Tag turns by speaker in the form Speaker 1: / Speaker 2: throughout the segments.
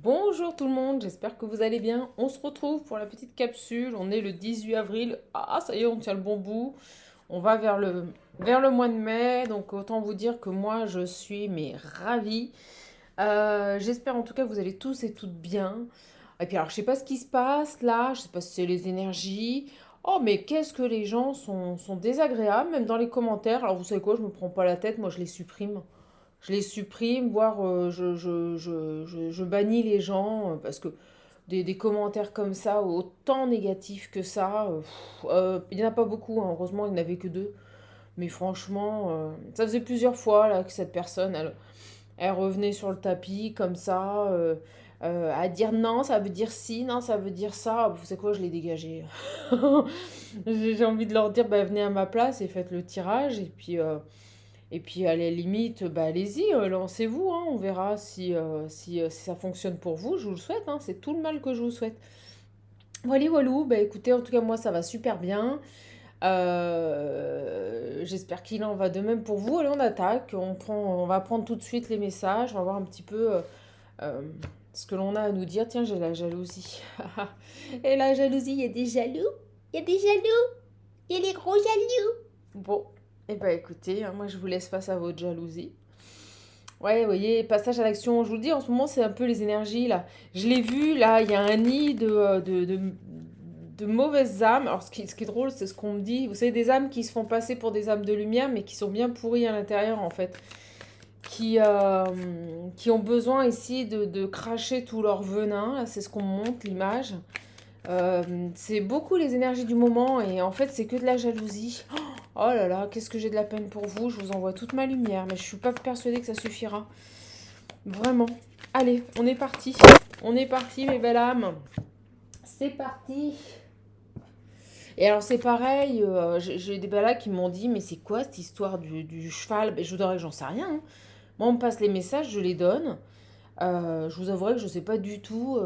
Speaker 1: Bonjour tout le monde, j'espère que vous allez bien. On se retrouve pour la petite capsule. On est le 18 avril. Ah, ça y est, on tient le bon bout. On va vers le mois de mai. Donc autant vous dire que moi, je suis mais ravie. J'espère en tout cas que vous allez tous et toutes bien. Et puis alors, je sais pas ce qui se passe là. Je sais pas si c'est les énergies. Oh, mais qu'est-ce que les gens sont désagréables, même dans les commentaires. Alors vous savez quoi, je me prends pas la tête, moi je les supprime. Je les supprime, voire je bannis les gens parce que des commentaires comme ça, autant négatifs que ça, il n'y en a pas beaucoup, hein, heureusement il n'y en avait que deux. Mais franchement, ça faisait plusieurs fois là, que cette personne, elle revenait sur le tapis comme ça, à dire non, ça veut dire si, non, ça veut dire ça. Vous savez quoi, je l'ai dégagé. J'ai envie de leur dire, bah, venez à ma place et faites le tirage. Et puis, à la limite, bah, allez-y, lancez-vous, hein, on verra si ça fonctionne pour vous. Je vous le souhaite, hein, c'est tout le mal que je vous souhaite. Voilà, walou, bah écoutez, en tout cas, moi, ça va super bien. J'espère qu'il en va de même pour vous. Allez, on attaque. On va prendre tout de suite les messages. On va voir un petit peu euh, ce que l'on a à nous dire. Tiens, j'ai la jalousie. Et la jalousie, il y a des jaloux. Il y a des jaloux. Il y a des gros jaloux. Bon, et bah écoutez, hein, moi je vous laisse face à votre jalousie. Ouais, vous voyez, passage à l'action. Je vous le dis, en ce moment, c'est un peu les énergies, là. Je l'ai vu, là, il y a un nid de mauvaises âmes. Alors, ce qui est drôle, c'est ce qu'on me dit. Vous savez, des âmes qui se font passer pour des âmes de lumière, mais qui sont bien pourries à l'intérieur, en fait. Qui ont besoin ici de cracher tout leur venin. Là, c'est ce qu'on me montre, l'image. C'est beaucoup les énergies du moment, et en fait, c'est que de la jalousie. Oh là là, qu'est-ce que j'ai de la peine pour vous. Je vous envoie toute ma lumière, mais je suis pas persuadée que ça suffira. Vraiment. Allez, on est parti. On est parti, mes belles âmes. C'est parti. Et alors, c'est pareil, j'ai des ballas qui m'ont dit, mais c'est quoi cette histoire du cheval? Ben, je vous dirais que j'en sais rien, hein. Moi, on me passe les messages, je les donne. Je vous avouerai que je ne sais pas du tout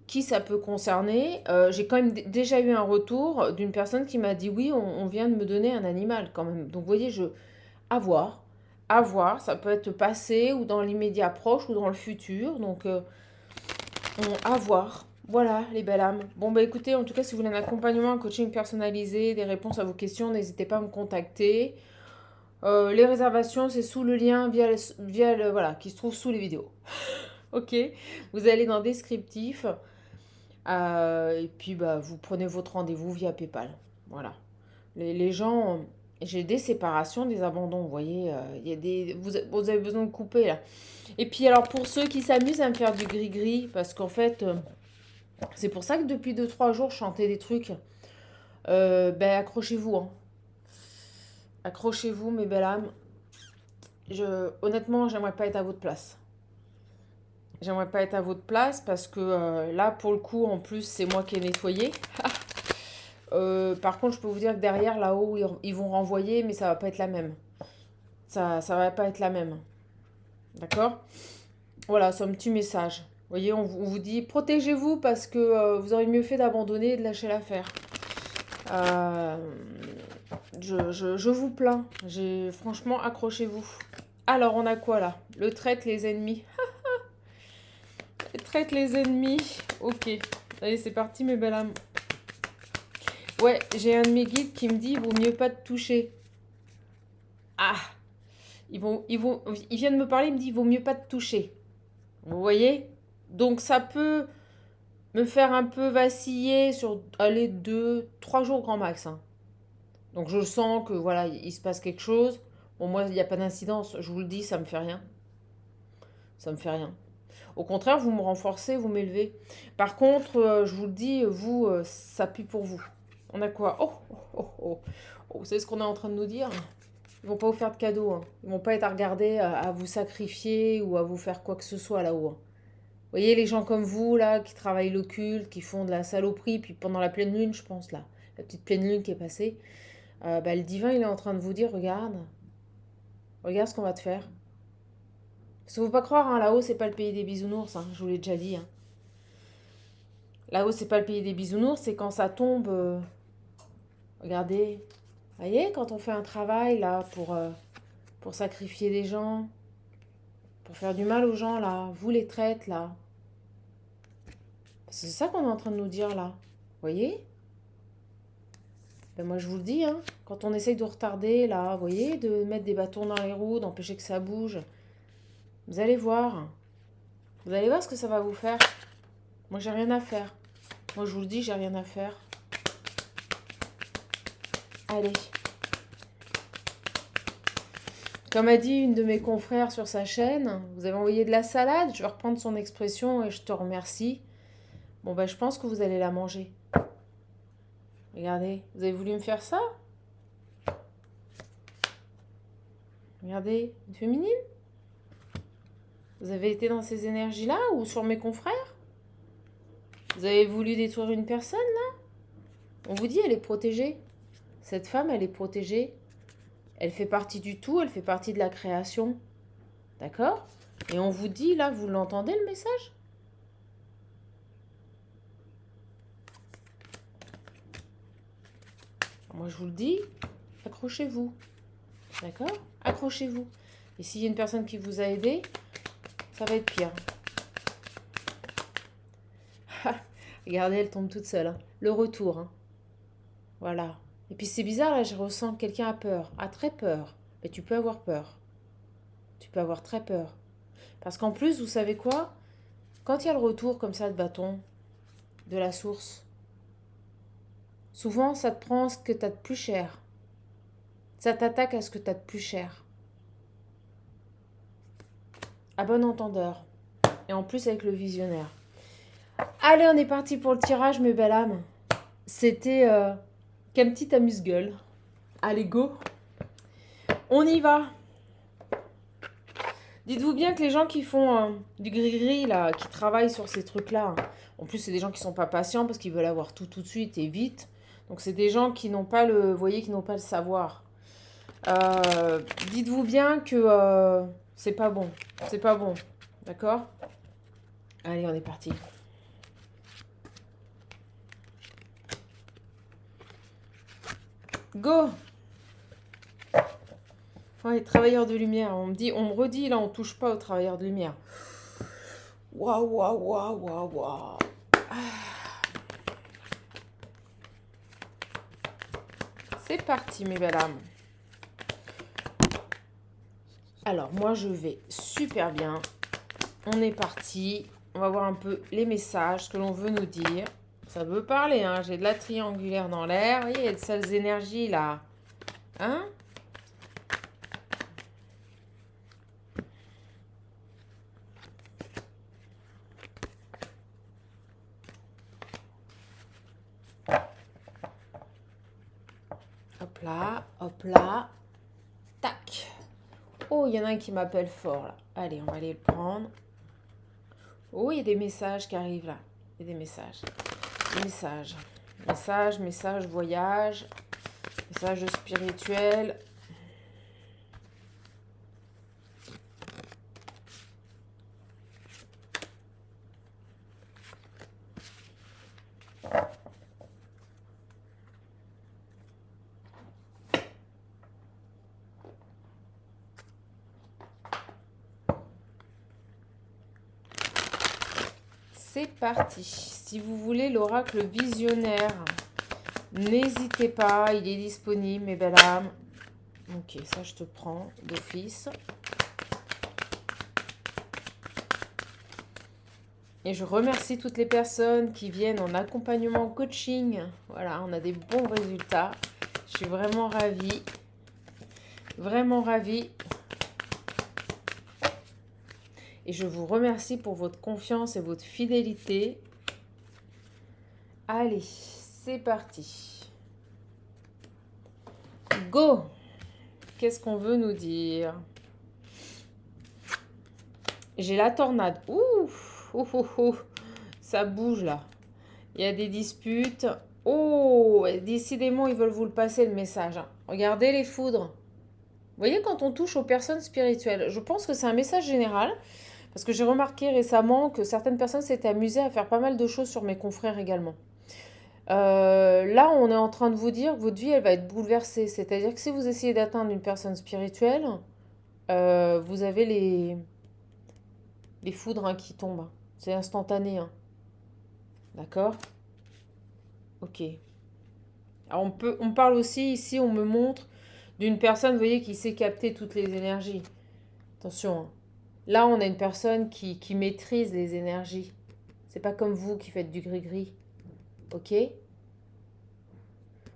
Speaker 1: qui ça peut concerner. J'ai quand même déjà eu un retour d'une personne qui m'a dit oui, on vient de me donner un animal quand même. Donc, vous voyez, à voir. À voir, ça peut être passé ou dans l'immédiat proche ou dans le futur. Donc, à voir. Voilà, les belles âmes. Bon, bah écoutez, en tout cas, si vous voulez un accompagnement, un coaching personnalisé, des réponses à vos questions, n'hésitez pas à me contacter. Les réservations, c'est sous le lien voilà, qui se trouve sous les vidéos. Ok, vous allez dans descriptif et puis bah, vous prenez votre rendez-vous via PayPal. Voilà. Les gens, j'ai des séparations, des abandons, vous voyez, il y a vous avez besoin de couper là. Et puis alors pour ceux qui s'amusent à me faire du gris-gris, parce qu'en fait, c'est pour ça que depuis deux trois jours, je chantais des trucs. Ben accrochez-vous, hein. Accrochez-vous, mes belles âmes. Honnêtement, j'aimerais pas être à votre place. J'aimerais pas être à votre place parce que là, pour le coup, en plus, c'est moi qui ai nettoyé. Par contre, je peux vous dire que derrière, là-haut, ils vont renvoyer, mais ça va pas être la même. Ça va pas être la même. D'accord? Voilà, c'est un petit message. Vous voyez, on vous dit protégez-vous parce que vous aurez mieux fait d'abandonner et de lâcher l'affaire. Euh, je vous plains. Franchement, accrochez-vous. Alors, on a quoi là? Le traite les ennemis. Traite les ennemis. Ok. Allez, c'est parti, mes belles âmes. Ouais, j'ai un de mes guides qui me dit il vaut mieux pas te toucher. Ah, ils viennent me parler, il me dit il vaut mieux pas te toucher. Vous voyez? Donc ça peut me faire un peu vaciller sur, allez, 2, 3 jours grand max, hein. Donc je sens que voilà, il se passe quelque chose. Bon, moi, il n'y a pas d'incidence, je vous le dis, ça me fait rien. Ça me fait rien. Au contraire, vous me renforcez, vous m'élevez. Par contre, je vous le dis, vous, ça pue pour vous. On a quoi? Oh, oh, oh, oh. Oh, vous savez ce qu'on est en train de nous dire? Ils vont pas vous faire de cadeaux, hein. Ils vont pas être à regarder, à vous sacrifier ou à vous faire quoi que ce soit là-haut, hein. Vous voyez les gens comme vous, là, qui travaillent l'occulte, qui font de la saloperie, puis pendant la pleine lune, je pense, là, la petite pleine lune qui est passée, bah, le divin, il est en train de vous dire, regarde, regarde ce qu'on va te faire. Parce qu'il faut pas croire, hein, là-haut, c'est pas le pays des bisounours, hein, je vous l'ai déjà dit, hein. Là-haut, c'est pas le pays des bisounours, c'est quand ça tombe. Regardez, vous voyez, quand on fait un travail, là, pour sacrifier des gens, pour faire du mal aux gens, là, vous les traites, là. C'est ça qu'on est en train de nous dire là. Vous voyez? Ben moi je vous le dis, hein, quand on essaye de retarder là, vous voyez, de mettre des bâtons dans les roues, d'empêcher que ça bouge, vous allez voir. Vous allez voir ce que ça va vous faire. Moi j'ai rien à faire. Moi je vous le dis, j'ai rien à faire. Allez. Comme a dit une de mes confrères sur sa chaîne, vous avez envoyé de la salade, je vais reprendre son expression et je te remercie. Bon ben je pense que vous allez la manger. Regardez, vous avez voulu me faire ça? Regardez, une féminine? Vous avez été dans ces énergies-là ou sur mes confrères? Vous avez voulu détruire une personne là? On vous dit, elle est protégée. Cette femme, elle est protégée. Elle fait partie du tout, elle fait partie de la création. D'accord? Et on vous dit, là, vous l'entendez le message? Moi, je vous le dis, accrochez-vous. D'accord? Accrochez-vous. Et s'il y a une personne qui vous a aidé, ça va être pire. Regardez, elle tombe toute seule, hein. Le retour, hein. Voilà. Et puis c'est bizarre, là, je ressens que quelqu'un a peur, a très peur. Mais tu peux avoir peur. Tu peux avoir très peur. Parce qu'en plus, vous savez quoi? Quand il y a le retour comme ça de bâton, de la source, souvent ça te prend ce que tu as de plus cher. Ça t'attaque à ce que tu as de plus cher. À bon entendeur. Et en plus avec le visionnaire. Allez, on est parti pour le tirage, mes belles âmes. C'était qu'un petit amuse-gueule. Allez, go. On y va. Dites-vous bien que les gens qui font du gris-gris, là, qui travaillent sur ces trucs-là, en plus, c'est des gens qui sont pas patients parce qu'ils veulent avoir tout de suite et vite. Donc, c'est des gens qui n'ont pas le, vous voyez, qui n'ont pas le savoir. Dites-vous bien que c'est pas bon. C'est pas bon. D'accord? Allez, on est parti. Go! Ouais, travailleurs de lumière. On me redit, là, on touche pas aux travailleurs de lumière. Waouh, waouh, waouh, waouh, waouh. C'est parti, mes belles âmes. Alors, moi, je vais super bien. On est parti. On va voir un peu les messages, ce que l'on veut nous dire. Ça veut parler, hein. J'ai de la triangulaire dans l'air. Vous voyez, il y a de sales énergies, là. Hein? Hop là, hop là. Tac. Oh, il y en a un qui m'appelle fort, là. Allez, on va aller le prendre. Oh, il y a des messages qui arrivent, là. Il y a des messages. Des messages. Message, voyage. Message spirituel. C'est parti. Si vous voulez l'oracle visionnaire, n'hésitez pas, il est disponible, mes belles âmes. Ok, ça je te prends d'office. Et je remercie toutes les personnes qui viennent en accompagnement coaching. Voilà, on a des bons résultats. Je suis vraiment ravie. Vraiment ravie. Et je vous remercie pour votre confiance et votre fidélité. Allez, c'est parti. Go! Qu'est-ce qu'on veut nous dire? J'ai la tornade. Ouf! Ouf, ouf, ouf. Ça bouge là. Il y a des disputes. Oh! Décidément, ils veulent vous le passer le message, hein. Regardez les foudres. Vous voyez quand on touche aux personnes spirituelles, je pense que c'est un message général. Parce que j'ai remarqué récemment que certaines personnes s'étaient amusées à faire pas mal de choses sur mes confrères également. Là, on est en train de vous dire que votre vie, elle va être bouleversée. C'est-à-dire que si vous essayez d'atteindre une personne spirituelle, vous avez les foudres, hein, qui tombent. C'est instantané, hein. D'accord? Ok. Alors on parle aussi ici, on me montre d'une personne, vous voyez, qui sait capter toutes les énergies. Attention, hein. Là, on a une personne qui maîtrise les énergies. C'est pas comme vous qui faites du gris-gris. Ok?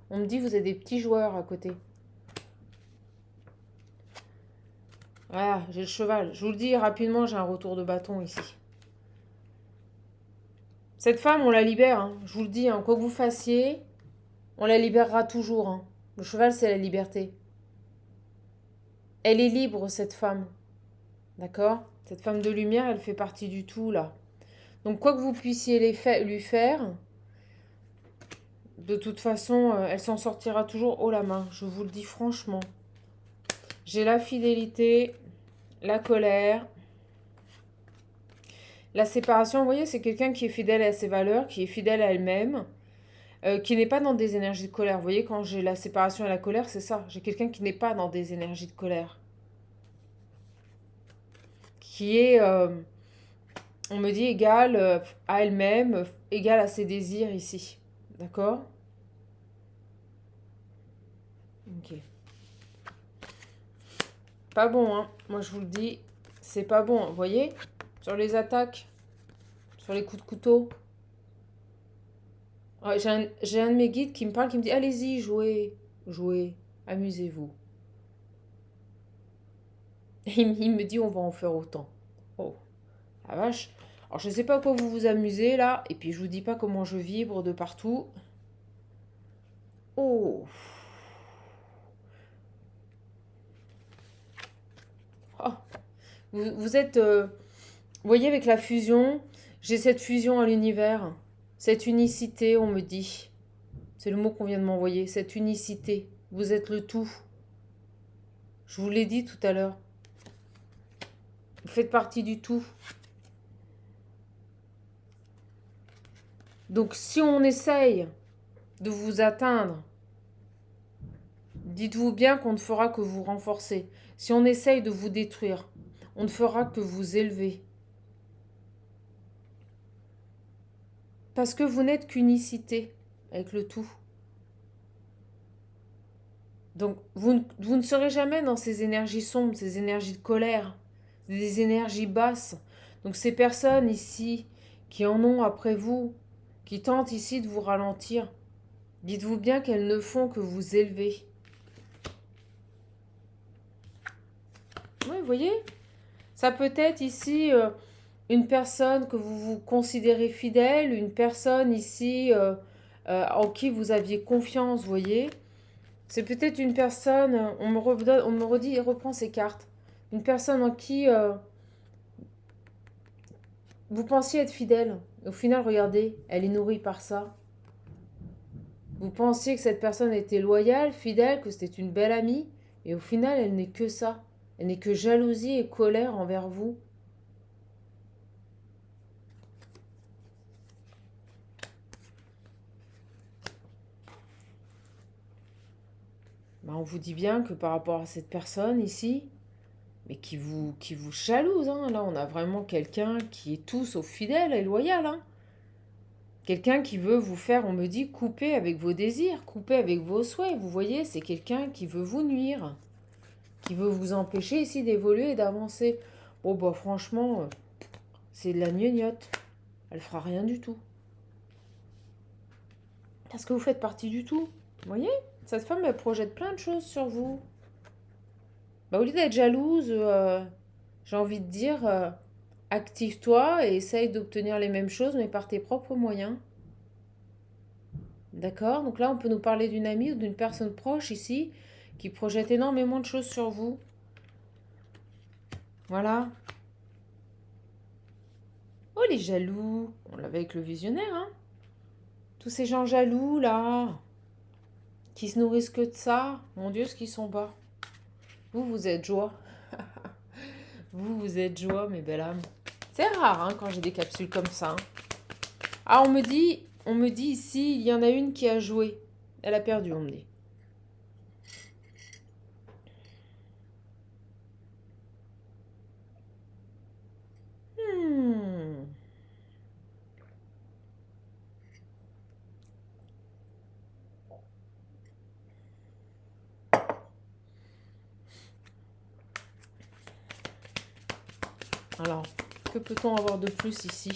Speaker 1: On me dit vous êtes des petits joueurs à côté. Voilà, j'ai le cheval. Je vous le dis rapidement, j'ai un retour de bâton ici. Cette femme, on la libère, hein. Je vous le dis, hein, quoi que vous fassiez, on la libérera toujours, hein. Le cheval, c'est la liberté. Elle est libre, cette femme. D'accord? Cette femme de lumière, elle fait partie du tout, là. Donc, quoi que vous puissiez lui faire, de toute façon, elle s'en sortira toujours haut la main. Je vous le dis franchement. J'ai la fidélité, la colère, la séparation. Vous voyez, c'est quelqu'un qui est fidèle à ses valeurs, qui est fidèle à elle-même, qui n'est pas dans des énergies de colère. Vous voyez, quand j'ai la séparation et la colère, c'est ça. J'ai quelqu'un qui n'est pas dans des énergies de colère. Qui est, on me dit, égale à elle-même, égale à ses désirs ici. D'accord? Ok. Pas bon, hein. Moi, je vous le dis, c'est pas bon. Vous voyez? Sur les attaques, sur les coups de couteau. Ouais, j'ai un de mes guides qui me parle, qui me dit, allez-y, jouez, jouez, amusez-vous. Et il me dit, on va en faire autant. Oh, la vache. Alors, je sais pas à quoi vous vous amusez, là. Et puis, je vous dis pas comment je vibre de partout. Oh. Oh. Vous êtes... vous voyez, avec la fusion, j'ai cette fusion à l'univers. Cette unicité, on me dit. C'est le mot qu'on vient de m'envoyer. Cette unicité. Vous êtes le tout. Je vous l'ai dit tout à l'heure. Vous faites partie du tout. Donc si on essaye de vous atteindre, dites-vous bien qu'on ne fera que vous renforcer. Si on essaye de vous détruire, on ne fera que vous élever. Parce que vous n'êtes qu'unicité avec le tout. Donc vous ne serez jamais dans ces énergies sombres, ces énergies de colère, des énergies basses. Donc ces personnes ici qui en ont après vous, qui tentent ici de vous ralentir, dites-vous bien qu'elles ne font que vous élever. Oui, vous voyez? Ça peut être ici une personne que vous vous considérez fidèle, une personne ici en qui vous aviez confiance, vous voyez? C'est peut-être une personne, on me redit, reprend ses cartes. Une personne en qui vous pensiez être fidèle. Au final, regardez, elle est nourrie par ça. Vous pensiez que cette personne était loyale, fidèle, que c'était une belle amie. Et au final, elle n'est que ça. Elle n'est que jalousie et colère envers vous. Ben, on vous dit bien que par rapport à cette personne ici, mais qui vous jalouse, hein. Là, on a vraiment quelqu'un qui est tout sauf fidèle et loyal, hein. Quelqu'un qui veut vous faire, on me dit, couper avec vos désirs, couper avec vos souhaits. Vous voyez, c'est quelqu'un qui veut vous nuire, qui veut vous empêcher ici d'évoluer et d'avancer. Bon, bah franchement, c'est de la gnognotte. Elle fera rien du tout. Parce que vous faites partie du tout. Vous voyez, cette femme, elle projette plein de choses sur vous. Bah, au lieu d'être jalouse, j'ai envie de dire, active-toi et essaye d'obtenir les mêmes choses, mais par tes propres moyens. D'accord? Donc là, on peut nous parler d'une amie ou d'une personne proche ici qui projette énormément de choses sur vous. Voilà. Oh, les jaloux. On l'avait avec le visionnaire, hein? Tous ces gens jaloux, là, qui se nourrissent que de ça. Mon Dieu, ce qu'ils sont bas. Vous, vous êtes joie. Vous, vous êtes joie, mes belles âmes. C'est rare, hein, quand j'ai des capsules comme ça, hein. Ah, on me dit ici, il y en a une qui a joué. Elle a perdu, on me dit. Hmm. Alors, que peut-on avoir de plus ici?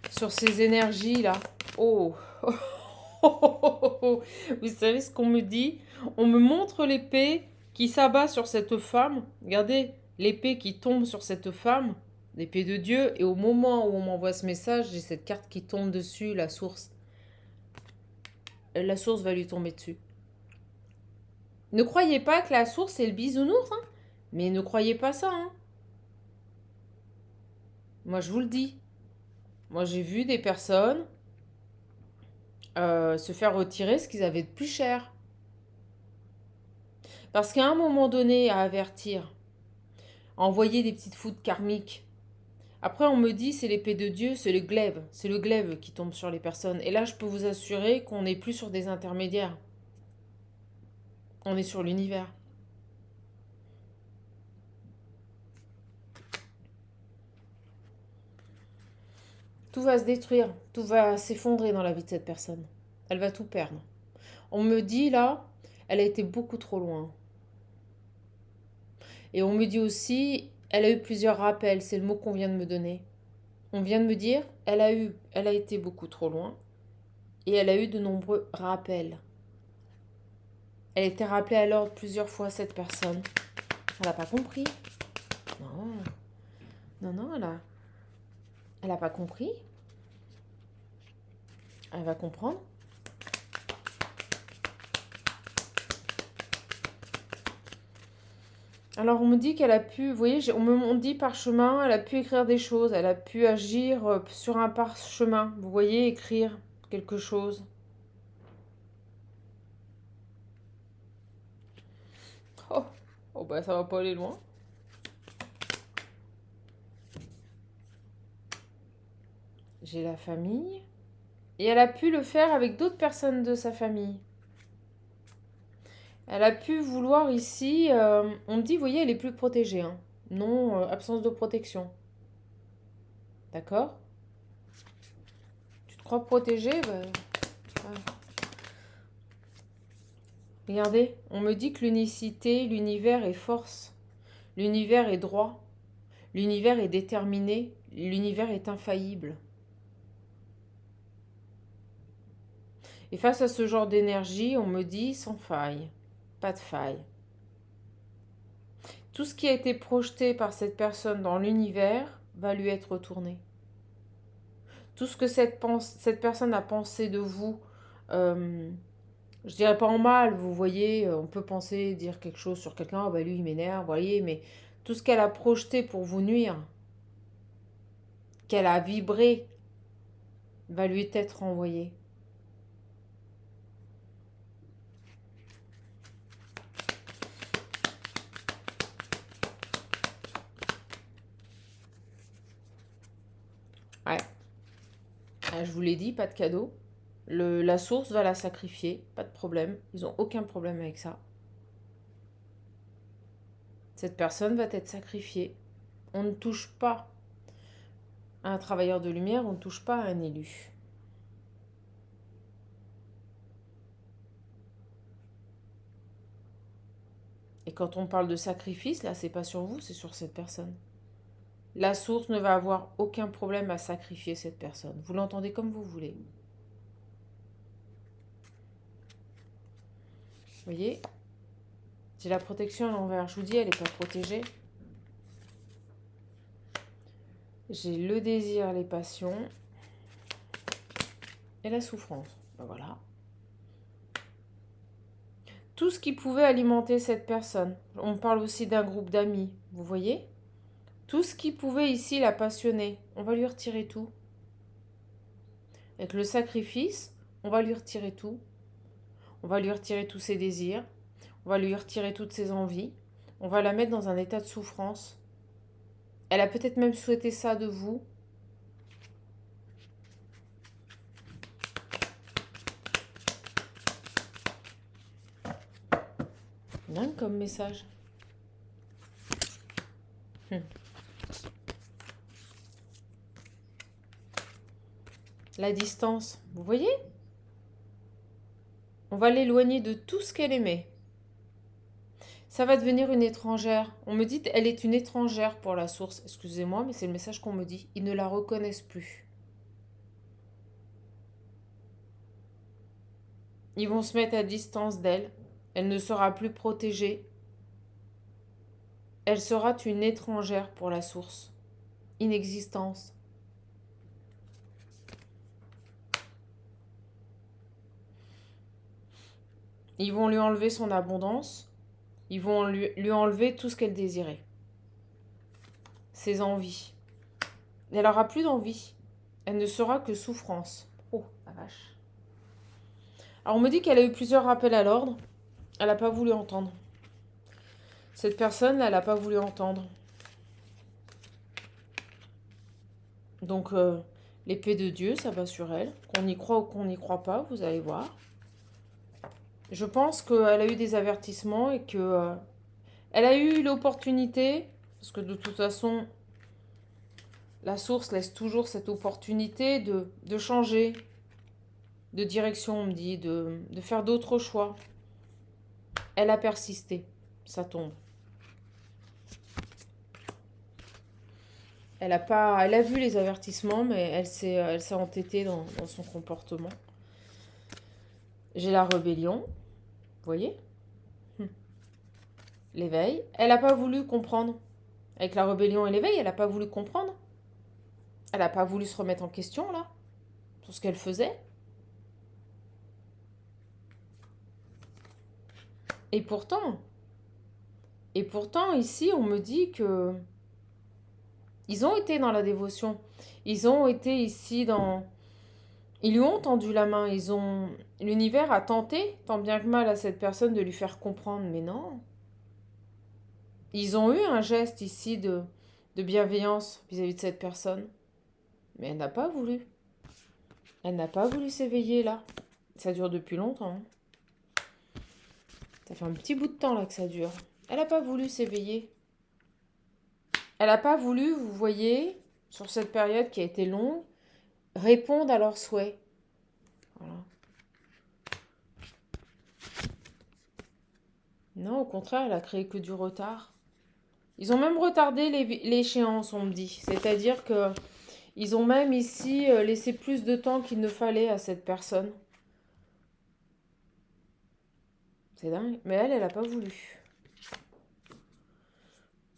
Speaker 1: Sur ces énergies-là. Oh. Vous savez ce qu'on me dit? On me montre l'épée qui s'abat sur cette femme. Regardez, l'épée qui tombe sur cette femme, l'épée de Dieu. Et au moment où on m'envoie ce message, j'ai cette carte qui tombe dessus, la source. La source va lui tomber dessus. Ne croyez pas que la source c'est le bisounours, hein, mais ne croyez pas ça. Hein. Moi je vous le dis. Moi j'ai vu des personnes se faire retirer ce qu'ils avaient de plus cher. Parce qu'à un moment donné, à avertir, à envoyer des petites foudres karmiques. Après, on me dit c'est l'épée de Dieu, c'est le glaive. C'est le glaive qui tombe sur les personnes. Et là, je peux vous assurer qu'on n'est plus sur des intermédiaires. On est sur l'univers. Tout va se détruire, tout va s'effondrer dans la vie de cette personne. Elle va tout perdre. On me dit là, elle a été beaucoup trop loin. Et on me dit aussi, elle a eu plusieurs rappels, c'est le mot qu'on vient de me donner. On vient de me dire, elle a été beaucoup trop loin et elle a eu de nombreux rappels. Elle a été rappelée à l'ordre plusieurs fois, cette personne. Elle n'a pas compris. Non, non, elle a pas compris. Elle va comprendre. Alors on me dit qu'elle a pu, vous voyez, on dit parchemin, elle a pu écrire des choses, elle a pu agir sur un parchemin, vous voyez, écrire quelque chose. Oh, oh bah ça va pas aller loin. J'ai la famille. Et elle a pu le faire avec d'autres personnes de sa famille. Elle a pu vouloir ici, on me dit, vous voyez, elle est plus protégée. Hein. Non, absence de protection. D'accord? Tu te crois protégée? Bah, ouais. Regardez, on me dit que l'unicité, l'univers est force. L'univers est droit. L'univers est déterminé. L'univers est infaillible. Et face à ce genre d'énergie, on me dit sans faille. Pas de faille. Tout ce qui a été projeté par cette personne dans l'univers va lui être retourné. Tout ce que cette personne a pensé de vous, je dirais pas en mal, vous voyez, on peut penser, dire quelque chose sur quelqu'un, oh bah lui il m'énerve, vous voyez, mais tout ce qu'elle a projeté pour vous nuire, qu'elle a vibré, va lui être renvoyé. Ouais. Je vous l'ai dit, pas de cadeau. La source va la sacrifier, pas de problème. Ils n'ont aucun problème avec ça. Cette personne va être sacrifiée. On ne touche pas à un travailleur de lumière, on ne touche pas à un élu. Et quand on parle de sacrifice, là, c'est pas sur vous, c'est sur cette personne. La source ne va avoir aucun problème à sacrifier cette personne. Vous l'entendez comme vous voulez. Vous voyez? J'ai la protection à l'envers. Je vous dis, elle n'est pas protégée. J'ai le désir, les passions et la souffrance. Ben voilà. Tout ce qui pouvait alimenter cette personne. On parle aussi d'un groupe d'amis, vous voyez? Tout ce qui pouvait ici la passionner, on va lui retirer tout. Avec le sacrifice, on va lui retirer tout. On va lui retirer tous ses désirs. On va lui retirer toutes ses envies. On va la mettre dans un état de souffrance. Elle a peut-être même souhaité ça de vous. Dingue comme message. La distance, vous voyez? On va l'éloigner de tout ce qu'elle aimait. Ça va devenir une étrangère. On me dit, elle est une étrangère pour la source. Excusez-moi, mais c'est le message qu'on me dit. Ils ne la reconnaissent plus. Ils vont se mettre à distance d'elle. Elle ne sera plus protégée. Elle sera une étrangère pour la source. Inexistence. Ils vont lui enlever son abondance. Ils vont lui enlever tout ce qu'elle désirait. Ses envies. Elle n'aura plus d'envie. Elle ne sera que souffrance. Oh, la vache. Alors on me dit qu'elle a eu plusieurs rappels à l'ordre. Elle n'a pas voulu entendre. Cette personne, elle n'a pas voulu entendre. Donc, l'épée de Dieu, ça va sur elle. Qu'on y croit ou qu'on n'y croit pas, vous allez voir. Je pense qu'elle a eu des avertissements et que elle a eu l'opportunité, parce que de toute façon, la source laisse toujours cette opportunité de changer de direction, on me dit, de faire d'autres choix. Elle a persisté, ça tombe. Elle a vu les avertissements, mais elle s'est entêtée dans son comportement. J'ai la rébellion, vous voyez, l'éveil. Elle n'a pas voulu comprendre. Avec la rébellion et l'éveil, elle n'a pas voulu comprendre. Elle n'a pas voulu se remettre en question, là, sur ce qu'elle faisait. Et pourtant, ici, on me dit que ils ont été dans la dévotion. Ils ont été ici dans... Ils lui ont tendu la main. L'univers a tenté, tant bien que mal, à cette personne de lui faire comprendre. Mais non. Ils ont eu un geste ici de bienveillance vis-à-vis de cette personne. Mais elle n'a pas voulu. Elle n'a pas voulu s'éveiller, là. Ça dure depuis longtemps. Hein. Ça fait un petit bout de temps, là, que ça dure. Elle n'a pas voulu s'éveiller. Elle n'a pas voulu, vous voyez, sur cette période qui a été longue, répondre à leurs souhaits. Voilà. Non, au contraire, elle a créé que du retard. Ils ont même retardé l'échéance, on me dit. C'est-à-dire que ils ont même ici laissé plus de temps qu'il ne fallait à cette personne. C'est dingue. Mais elle n'a pas voulu.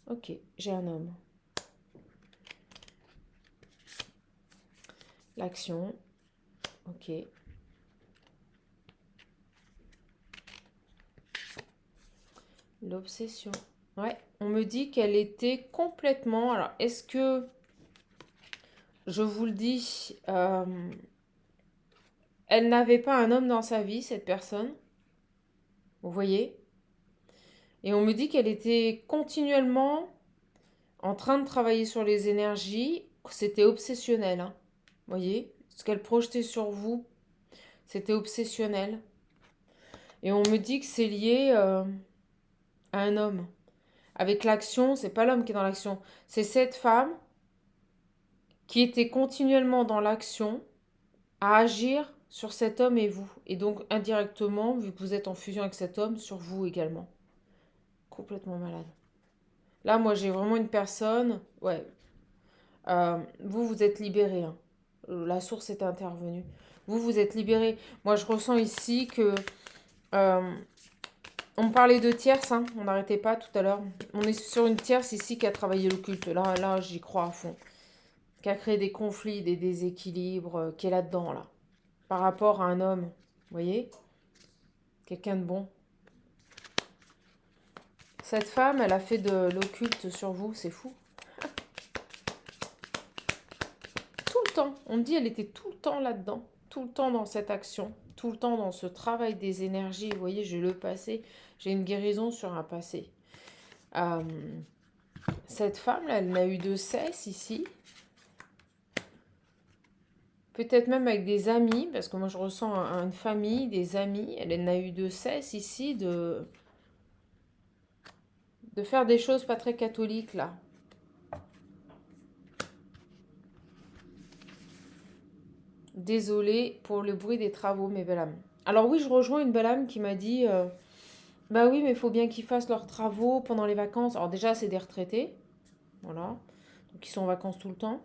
Speaker 1: Ok, j'ai un homme. L'action. Ok. L'obsession. Ouais, on me dit qu'elle était complètement... Alors, est-ce que... Je vous le dis, elle n'avait pas un homme dans sa vie, cette personne. Vous voyez? Et on me dit qu'elle était continuellement en train de travailler sur les énergies. C'était obsessionnel. Hein. Vous voyez? Ce qu'elle projetait sur vous, c'était obsessionnel. Et on me dit que c'est lié à un homme. Avec l'action, c'est pas l'homme qui est dans l'action. C'est cette femme qui était continuellement dans l'action à agir sur cet homme et vous. Et donc indirectement, vu que vous êtes en fusion avec cet homme, sur vous également. Complètement malade. Là, moi, j'ai vraiment une personne... Ouais. Vous êtes libéré. Hein. La source est intervenue. Vous êtes libéré. Moi, je ressens ici que... on me parlait de tierce, hein. On n'arrêtait pas tout à l'heure. On est sur une tierce ici qui a travaillé l'occulte. Là, j'y crois à fond. Qui a créé des conflits, des déséquilibres, qui est là-dedans, là. Par rapport à un homme. Vous voyez? Quelqu'un de bon. Cette femme, elle a fait de l'occulte sur vous, c'est fou. Tout le temps. On me dit elle était tout le temps là-dedans. Tout le temps dans cette action. Tout le temps dans ce travail des énergies. Vous voyez, j'ai le passé. J'ai une guérison sur un passé. Cette femme, là, elle n'a eu de cesse ici. Peut-être même avec des amis, parce que moi je ressens une famille, des amis. Elle n'a eu de cesse ici de faire des choses pas très catholiques, là. Désolée pour le bruit des travaux, mes belles âmes. Alors oui, je rejoins une belle âme qui m'a dit Bah oui, mais il faut bien qu'ils fassent leurs travaux pendant les vacances. Alors déjà, c'est des retraités, voilà. Donc ils sont en vacances tout le temps.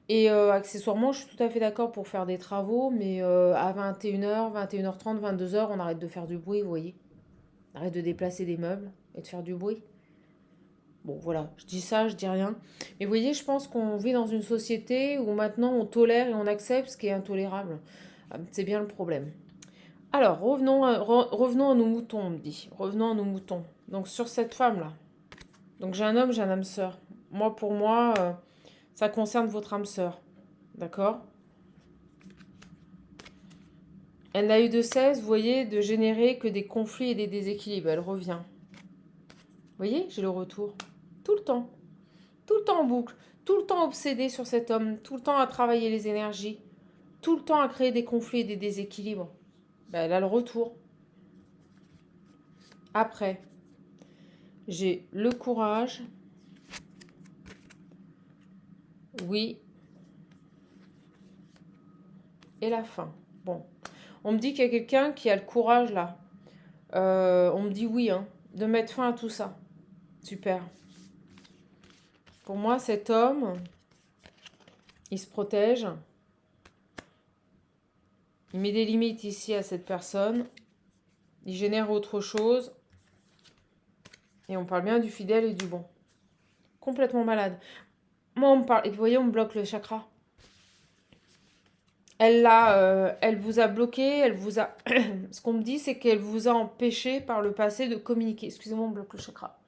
Speaker 1: Et accessoirement, je suis tout à fait d'accord pour faire des travaux, mais à 21h, 21h30, 22h, on arrête de faire du bruit, vous voyez. On arrête de déplacer des meubles et de faire du bruit. Bon, voilà, je dis ça, je dis rien. Mais vous voyez, je pense qu'on vit dans une société où maintenant on tolère et on accepte ce qui est intolérable. C'est bien le problème. Alors, revenons à nos moutons, on me dit. Revenons à nos moutons. Donc, sur cette femme-là. Donc, j'ai un homme, j'ai un âme sœur. Moi, pour moi, ça concerne votre âme sœur. D'accord? Elle n'a eu de cesse, vous voyez, de générer que des conflits et des déséquilibres. Elle revient. Vous voyez, j'ai le retour. Tout le temps. Tout le temps en boucle. Tout le temps obsédée sur cet homme. Tout le temps à travailler les énergies. Tout le temps à créer des conflits et des déséquilibres. Ben, elle a le retour. Après, j'ai le courage. Oui. Et la fin. Bon. On me dit qu'il y a quelqu'un qui a le courage là. On me dit oui, hein, de mettre fin à tout ça. Super. Pour moi, cet homme, il se protège. Il met des limites ici à cette personne. Il génère autre chose. Et on parle bien du fidèle et du bon. Complètement malade. Moi, on me parle. Et vous voyez, on me bloque le chakra. Elle vous a bloqué, elle vous a. Ce qu'on me dit, c'est qu'elle vous a empêché par le passé de communiquer. Excusez-moi, on me bloque le chakra.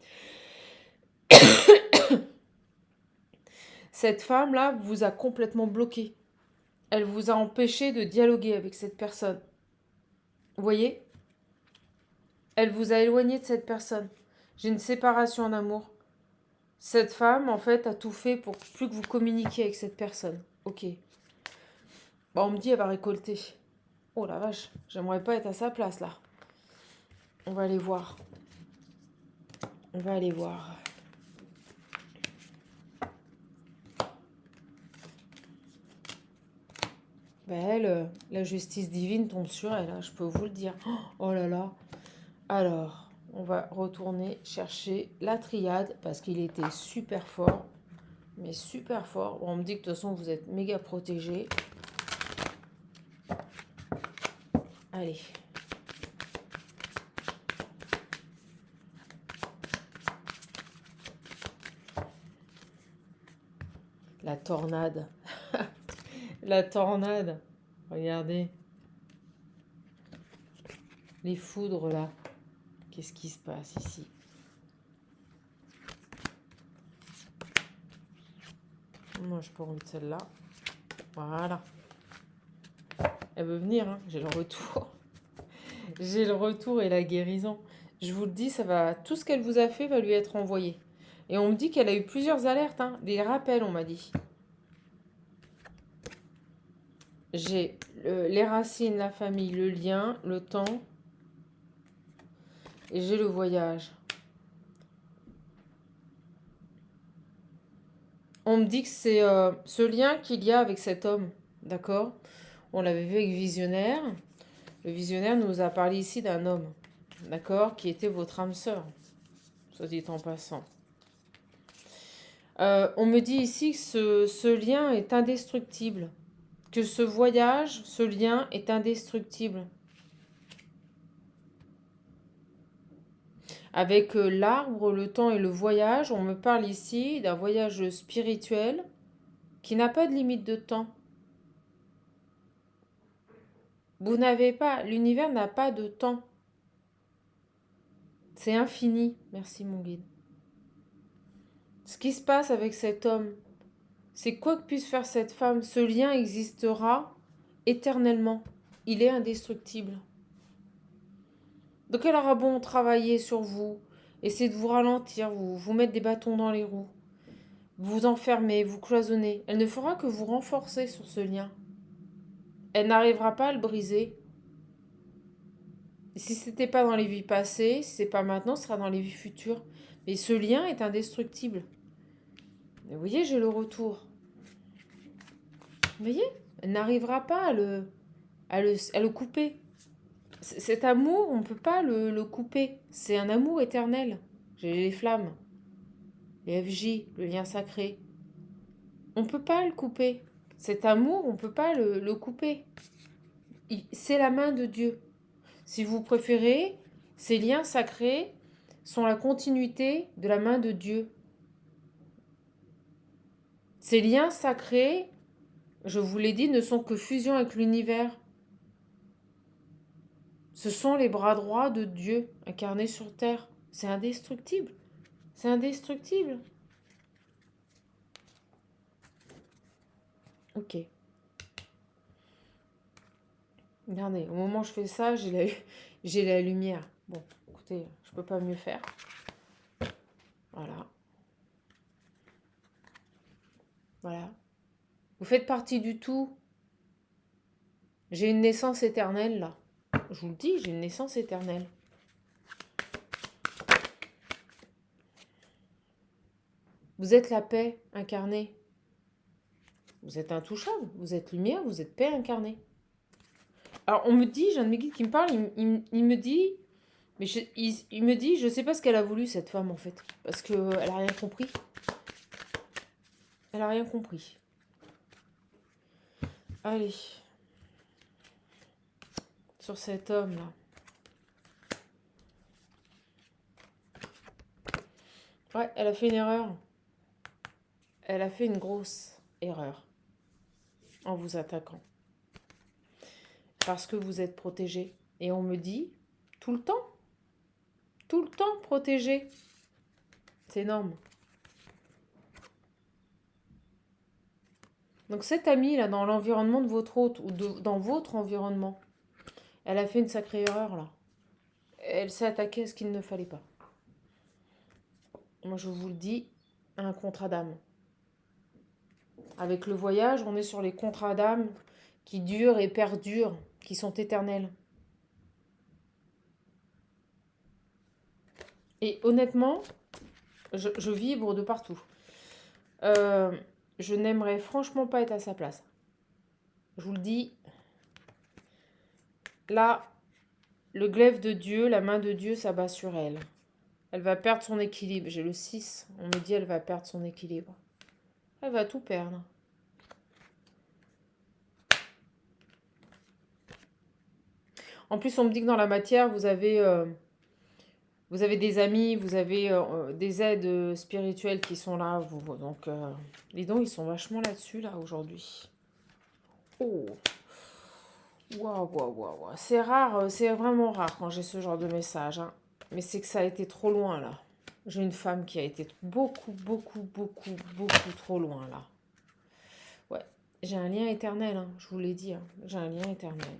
Speaker 1: Cette femme-là vous a complètement bloqué. Elle vous a empêché de dialoguer avec cette personne. Vous voyez? Elle vous a éloigné de cette personne. J'ai une séparation en amour. Cette femme, en fait, a tout fait pour plus que vous communiquiez avec cette personne. Ok. Bah, on me dit, elle va récolter. Oh la vache, j'aimerais pas être à sa place, là. On va aller voir. On va aller voir. Ben elle, la justice divine tombe sur elle, hein, je peux vous le dire. Oh là là. Alors, on va retourner chercher la triade parce qu'il était super fort. Mais super fort. Bon, on me dit que de toute façon, vous êtes méga protégés. Allez. La tornade. La tornade. Regardez. Les foudres là. Qu'est-ce qui se passe ici? Moi, je peux rendre celle-là. Voilà. Elle veut venir, hein. J'ai le retour. J'ai le retour et la guérison. Je vous le dis, ça va. Tout ce qu'elle vous a fait va lui être envoyé. Et on me dit qu'elle a eu plusieurs alertes, hein. Des rappels, on m'a dit. J'ai les racines, la famille, le lien, le temps. Et j'ai le voyage. On me dit que c'est ce lien qu'il y a avec cet homme. D'accord? On l'avait vu avec Visionnaire. Le Visionnaire nous a parlé ici d'un homme. D'accord? Qui était votre âme sœur. Soit dit en passant. On me dit ici que ce lien est indestructible. Que ce voyage, ce lien est indestructible. Avec l'arbre, le temps et le voyage, on me parle ici d'un voyage spirituel qui n'a pas de limite de temps. Vous n'avez pas, l'univers n'a pas de temps. C'est infini. Merci mon guide. Ce qui se passe avec cet homme, c'est quoi que puisse faire cette femme, ce lien existera éternellement. Il est indestructible. Donc elle aura bon travailler sur vous, essayer de vous ralentir, vous mettre des bâtons dans les roues, vous enfermer, vous cloisonner. Elle ne fera que vous renforcer sur ce lien. Elle n'arrivera pas à le briser. Si ce n'était pas dans les vies passées, si ce n'est pas maintenant, ce sera dans les vies futures. Mais ce lien est indestructible. Et vous voyez, j'ai le retour. Vous voyez, elle n'arrivera pas à le couper. Cet amour, on ne peut pas le couper. C'est un amour éternel. J'ai les flammes, les FJ, le lien sacré. On ne peut pas le couper. Cet amour, on ne peut pas le couper. C'est la main de Dieu. Si vous préférez, ces liens sacrés sont la continuité de la main de Dieu. Ces liens sacrés, je vous l'ai dit, ne sont que fusion avec l'univers. Ce sont les bras droits de Dieu incarnés sur terre. C'est indestructible. C'est indestructible. Ok. Regardez, au moment où je fais ça, j'ai la lumière. Bon, écoutez, je peux pas mieux faire. Voilà. Voilà. Vous faites partie du tout. J'ai une naissance éternelle, là. Je vous le dis, j'ai une naissance éternelle. Vous êtes la paix incarnée. Vous êtes intouchable. Vous êtes lumière, vous êtes paix incarnée. Alors, on me dit, j'ai un de mes guides qui me parle, il me dit... Mais il me dit, je sais pas ce qu'elle a voulu, cette femme, en fait. Parce qu'elle a rien compris. Elle a rien compris. Allez. Sur cet homme-là. Ouais, elle a fait une erreur. Elle a fait une grosse erreur. En vous attaquant. Parce que vous êtes protégé. Et on me dit, tout le temps protégé. C'est énorme. Donc cette amie, là, dans l'environnement de votre hôte, ou dans votre environnement, elle a fait une sacrée erreur, là. Elle s'est attaquée à ce qu'il ne fallait pas. Moi, je vous le dis, un contrat d'âme. Avec le voyage, on est sur les contrats d'âme qui durent et perdurent, qui sont éternels. Et honnêtement, je vibre de partout. Je n'aimerais franchement pas être à sa place. Je vous le dis. Là, le glaive de Dieu, la main de Dieu s'abat sur elle. Elle va perdre son équilibre. J'ai le 6. On me dit elle va perdre son équilibre. Elle va tout perdre. En plus, on me dit que dans la matière, vous avez des amis, vous avez des aides spirituelles qui sont là. Donc, dis donc, ils sont vachement là-dessus, là, aujourd'hui. Oh, waouh, waouh, waouh. C'est rare, c'est vraiment rare quand j'ai ce genre de message. Hein. Mais c'est que ça a été trop loin, là. J'ai une femme qui a été beaucoup trop loin, là. Ouais, j'ai un lien éternel, hein, je vous l'ai dit. Hein. J'ai un lien éternel.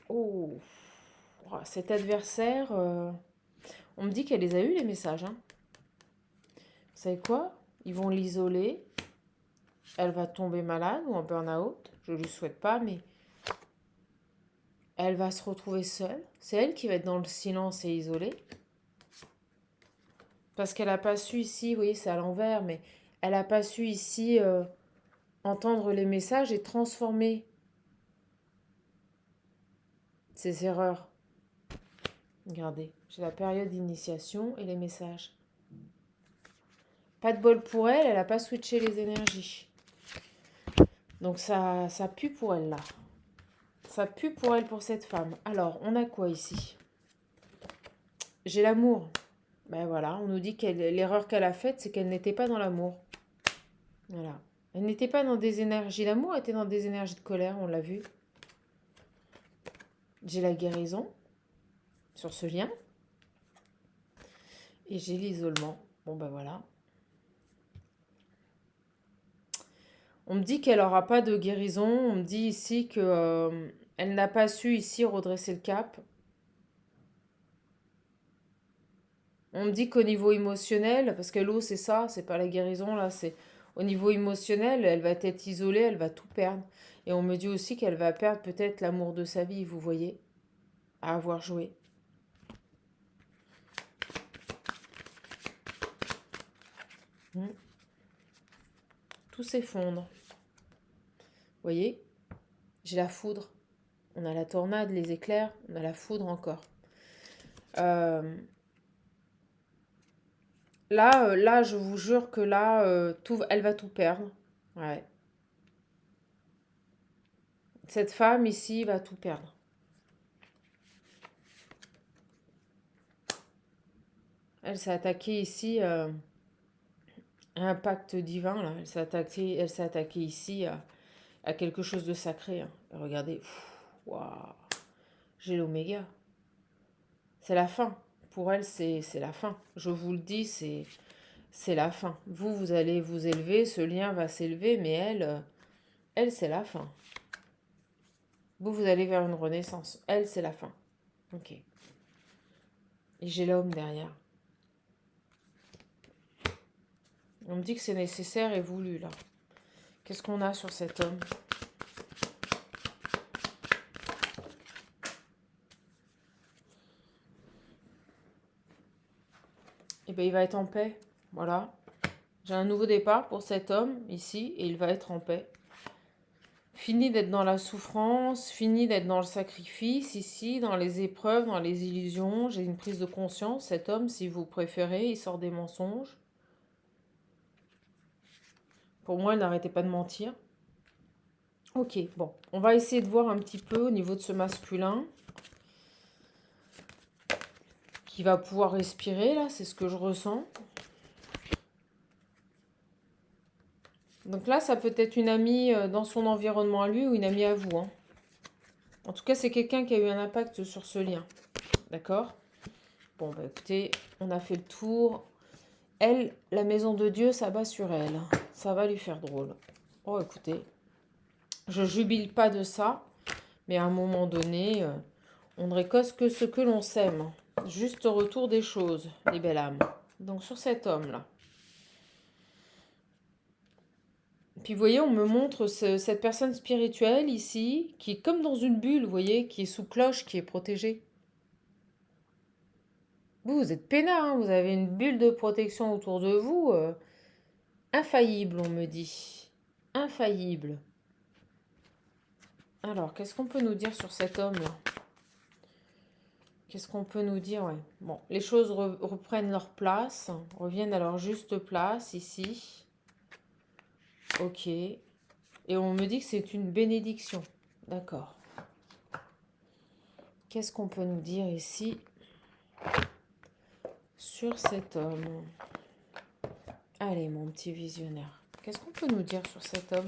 Speaker 1: Oh, cet adversaire, on me dit qu'elle les a eu les messages. Hein. Vous savez quoi? Ils vont l'isoler. Elle va tomber malade ou en burn-out. Je ne lui souhaite pas, mais elle va se retrouver seule. C'est elle qui va être dans le silence et isolée. Parce qu'elle n'a pas su ici, vous voyez, c'est à l'envers, mais elle n'a pas su ici entendre les messages et transformer ses erreurs. Regardez, j'ai la période d'initiation et les messages. Pas de bol pour elle, elle n'a pas switché les énergies. Donc ça pue pour elle là. Ça pue pour elle, pour cette femme. Alors, on a quoi ici? J'ai l'amour. Ben voilà, on nous dit que l'erreur qu'elle a faite, c'est qu'elle n'était pas dans l'amour. Voilà. Elle n'était pas dans des énergies. L'amour était dans des énergies de colère, on l'a vu. J'ai la guérison sur ce lien. Et j'ai l'isolement. Bon ben voilà. On me dit qu'elle n'aura pas de guérison. On me dit ici que elle n'a pas su ici redresser le cap. On me dit qu'au niveau émotionnel, parce que l'eau c'est ça, c'est pas la guérison là, c'est au niveau émotionnel, elle va être isolée, elle va tout perdre. Et on me dit aussi qu'elle va perdre peut-être l'amour de sa vie, vous voyez, à avoir joué. Tout s'effondre. Vous voyez? J'ai la foudre. On a la tornade, les éclairs. On a la foudre encore. Euh, là, je vous jure que là, elle va tout perdre. Ouais. Cette femme ici va tout perdre. Elle s'est attaquée ici à un pacte divin, là. Elle s'est attaquée ici à quelque chose de sacré, hein. Et regardez, waouh, j'ai l'oméga. C'est la fin. Pour elle, c'est la fin. Je vous le dis, c'est la fin. Vous allez vous élever, ce lien va s'élever, mais elle, c'est la fin. Vous allez vers une renaissance. Elle, c'est la fin. Ok. Et j'ai l'homme derrière. On me dit que c'est nécessaire et voulu, là. Qu'est-ce qu'on a sur cet homme? Eh bien, il va être en paix. Voilà. J'ai un nouveau départ pour cet homme, ici, et il va être en paix. Fini d'être dans la souffrance, fini d'être dans le sacrifice, ici, dans les épreuves, dans les illusions. J'ai une prise de conscience. Cet homme, si vous préférez, il sort des mensonges. Pour moi, il n'arrêtait pas de mentir. Ok, bon. On va essayer de voir un petit peu au niveau de ce masculin qui va pouvoir respirer, là. C'est ce que je ressens. Donc là, ça peut être une amie dans son environnement à lui ou une amie à vous, hein. En tout cas, c'est quelqu'un qui a eu un impact sur ce lien. D'accord? Bon, bah écoutez, on a fait le tour. Elle, la maison de Dieu, ça bat sur elle. Ça va lui faire drôle. Oh, écoutez, je jubile pas de ça, mais à un moment donné, on ne récolte que ce que l'on sème. Juste au retour des choses, les belles âmes. Donc sur cet homme-là. Puis vous voyez, on me montre cette personne spirituelle ici, qui est comme dans une bulle, vous voyez, qui est sous cloche, qui est protégée. Vous êtes peinard, hein, vous avez une bulle de protection autour de vous. Infaillible, on me dit. Infaillible. Alors, qu'est-ce qu'on peut nous dire sur cet homme-là? Qu'est-ce qu'on peut nous dire? Ouais. Bon, les choses reprennent leur place, reviennent à leur juste place ici. Ok. Et on me dit que c'est une bénédiction. D'accord. Qu'est-ce qu'on peut nous dire ici sur cet homme? Allez, mon petit visionnaire. Qu'est-ce qu'on peut nous dire sur cet homme?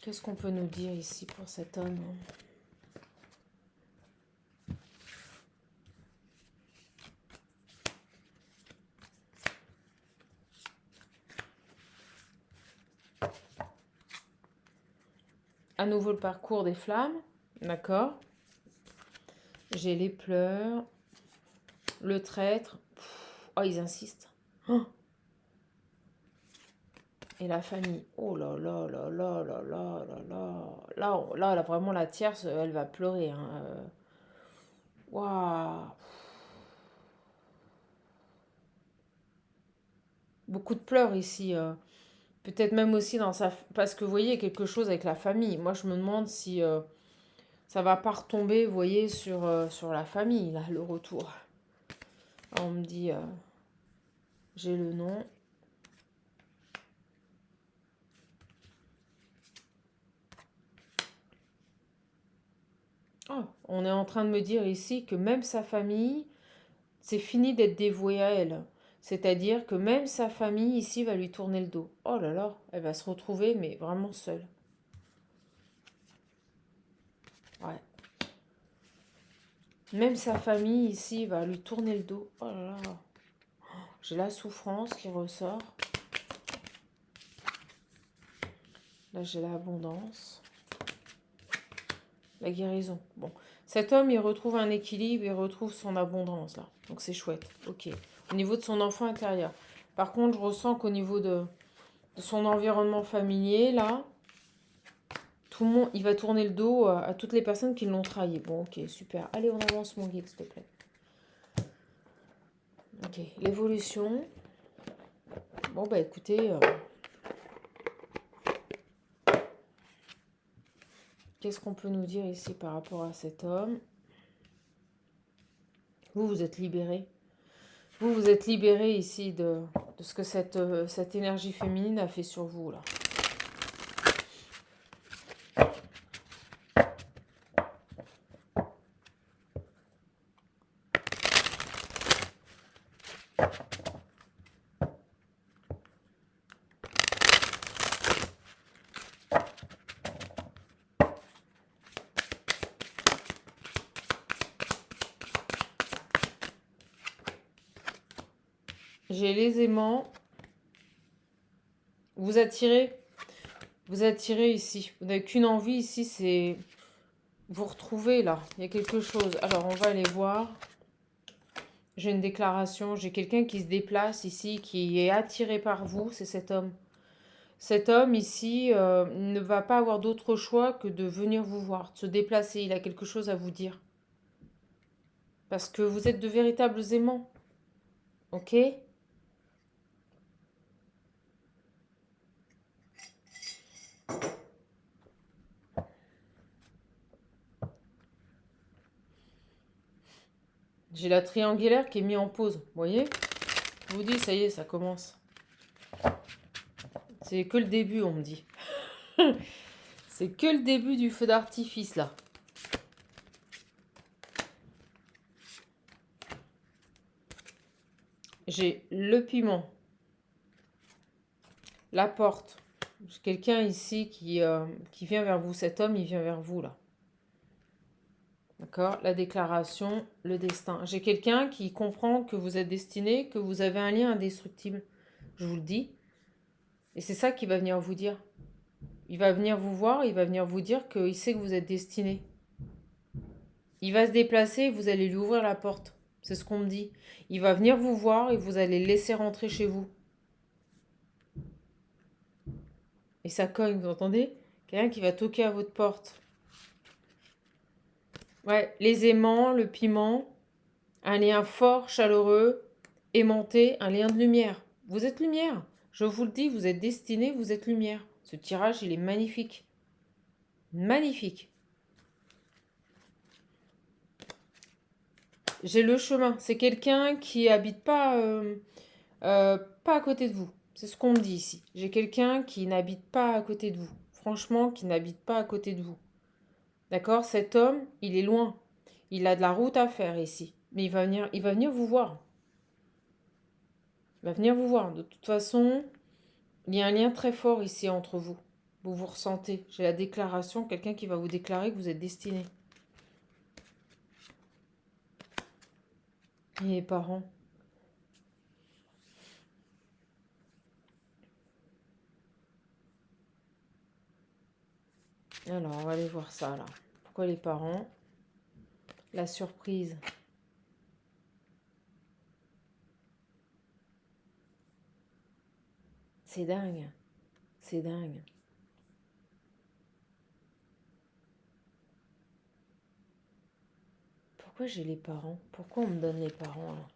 Speaker 1: Qu'est-ce qu'on peut nous dire ici pour cet homme? À nouveau le parcours des flammes. D'accord. J'ai les pleurs. Le traître. Oh, ils insistent. Oh. Et la famille. Oh là là là là là là là là. Là, vraiment, la tierce, elle va pleurer, hein. Waouh. Beaucoup de pleurs ici. Peut-être même aussi dans sa... Parce que vous voyez, il y a quelque chose avec la famille. Moi, je me demande si ça va pas retomber, vous voyez, sur la famille, là, le retour. On me dit... j'ai le nom. Oh, on est en train de me dire ici que même sa famille, c'est fini d'être dévouée à elle. C'est-à-dire que même sa famille ici va lui tourner le dos. Oh là là, elle va se retrouver, mais vraiment seule. Ouais. Même sa famille ici va lui tourner le dos. Oh là là. J'ai la souffrance qui ressort. Là, j'ai l'abondance. La guérison. Bon. Cet homme, il retrouve un équilibre, il retrouve son abondance, là. Donc, c'est chouette. Ok. Au niveau de son enfant intérieur. Par contre, je ressens qu'au niveau de son environnement familier, là, Tout le monde, il va tourner le dos à toutes les personnes qui l'ont trahi. Bon, ok, super. Allez, on avance, mon guide, s'il te plaît. Ok, l'évolution. Bon, bah écoutez, qu'est-ce qu'on peut nous dire ici par rapport à cet homme? Vous, vous êtes libéré. Vous êtes libéré ici de ce que cette énergie féminine a fait sur vous, là. J'ai les aimants. Vous attirez ici. Vous n'avez qu'une envie ici, c'est vous retrouver là. Il y a quelque chose. Alors, on va aller voir. J'ai une déclaration. J'ai quelqu'un qui se déplace ici, qui est attiré par vous. C'est cet homme. Cet homme ici ne va pas avoir d'autre choix que de venir vous voir, de se déplacer. Il a quelque chose à vous dire. Parce que vous êtes de véritables aimants. Ok ? J'ai la triangulaire qui est mise en pause. Vous voyez ? Je vous dis, ça y est, ça commence. C'est que le début, on me dit. C'est que le début du feu d'artifice, là. J'ai le piment. La porte. J'ai quelqu'un ici qui vient vers vous. Cet homme, il vient vers vous, là. D'accord ? La déclaration, le destin. J'ai quelqu'un qui comprend que vous êtes destiné, que vous avez un lien indestructible. Je vous le dis. Et c'est ça qu'il va venir vous dire. Il va venir vous voir, il va venir vous dire qu'il sait que vous êtes destiné. Il va se déplacer et vous allez lui ouvrir la porte. C'est ce qu'on me dit. Il va venir vous voir et vous allez le laisser rentrer chez vous. Et ça cogne, vous entendez ? Quelqu'un qui va toquer à votre porte. Ouais, les aimants, le piment, un lien fort, chaleureux, aimanté, un lien de lumière. Vous êtes lumière. Je vous le dis, vous êtes destiné, vous êtes lumière. Ce tirage, il est magnifique. Magnifique. J'ai le chemin. C'est quelqu'un qui habite pas à côté de vous. C'est ce qu'on me dit ici. J'ai quelqu'un qui n'habite pas à côté de vous. Franchement, qui n'habite pas à côté de vous. D'accord ? Cet homme, il est loin. Il a de la route à faire ici. Mais il va venir vous voir. Il va venir vous voir. De toute façon, il y a un lien très fort ici entre vous. Vous vous ressentez. J'ai la déclaration, quelqu'un qui va vous déclarer que vous êtes destiné. Et les parents. Alors, on va aller voir ça, là. Pourquoi les parents ? La surprise. C'est dingue. C'est dingue. Pourquoi j'ai les parents ? Pourquoi on me donne les parents, là ?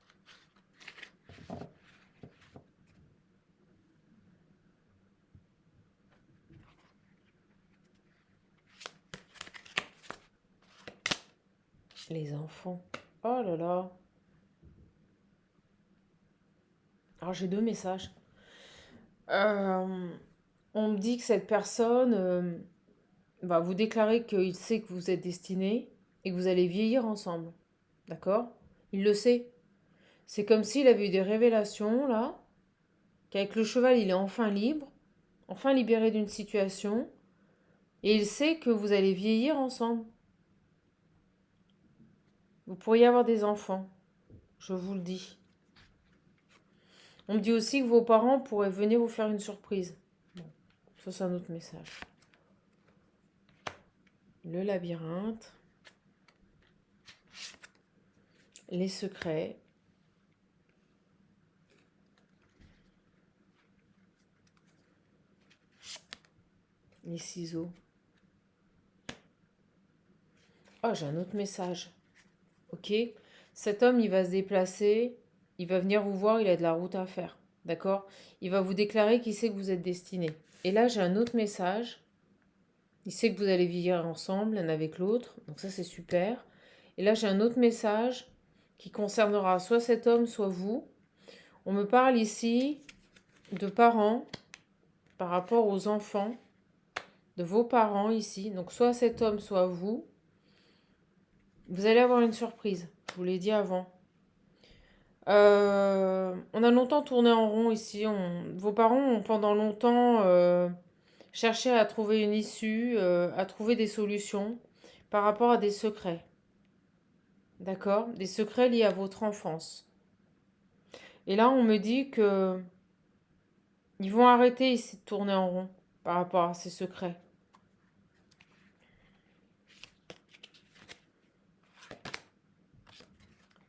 Speaker 1: Les enfants. Oh là là. Alors, j'ai deux messages. On me dit que cette personne va vous déclarer qu'il sait que vous êtes destinés et que vous allez vieillir ensemble. D'accord ? Il le sait. C'est comme s'il avait eu des révélations, là, qu'avec le cheval, il est enfin libre, enfin libéré d'une situation, et il sait que vous allez vieillir ensemble. Vous pourriez avoir des enfants, je vous le dis. On me dit aussi que vos parents pourraient venir vous faire une surprise. Bon, ça c'est un autre message. Le labyrinthe. Les secrets. Les ciseaux. Oh, j'ai un autre message. Ok? Cet homme, il va se déplacer, il va venir vous voir, il a de la route à faire. D'accord? Il va vous déclarer qu'il sait que vous êtes destiné. Et là, j'ai un autre message. Il sait que vous allez vivre ensemble, l'un avec l'autre. Donc ça, c'est super. Et là, j'ai un autre message qui concernera soit cet homme, soit vous. On me parle ici de parents par rapport aux enfants de vos parents ici. Donc soit cet homme, soit vous. Vous allez avoir une surprise. Je vous l'ai dit avant. On a longtemps tourné en rond ici. Vos parents ont pendant longtemps cherché à trouver une issue, à trouver des solutions par rapport à des secrets. D'accord? Des secrets liés à votre enfance. Et là, on me dit que ils vont arrêter ici de tourner en rond par rapport à ces secrets.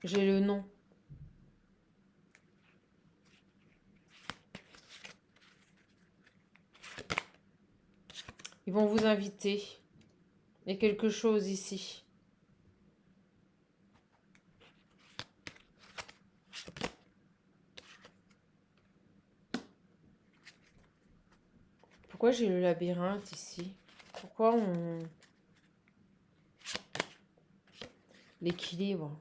Speaker 1: J'ai le nom. Ils vont vous inviter. Il y a quelque chose ici. Pourquoi j'ai le labyrinthe ici? Pourquoi on... L'équilibre.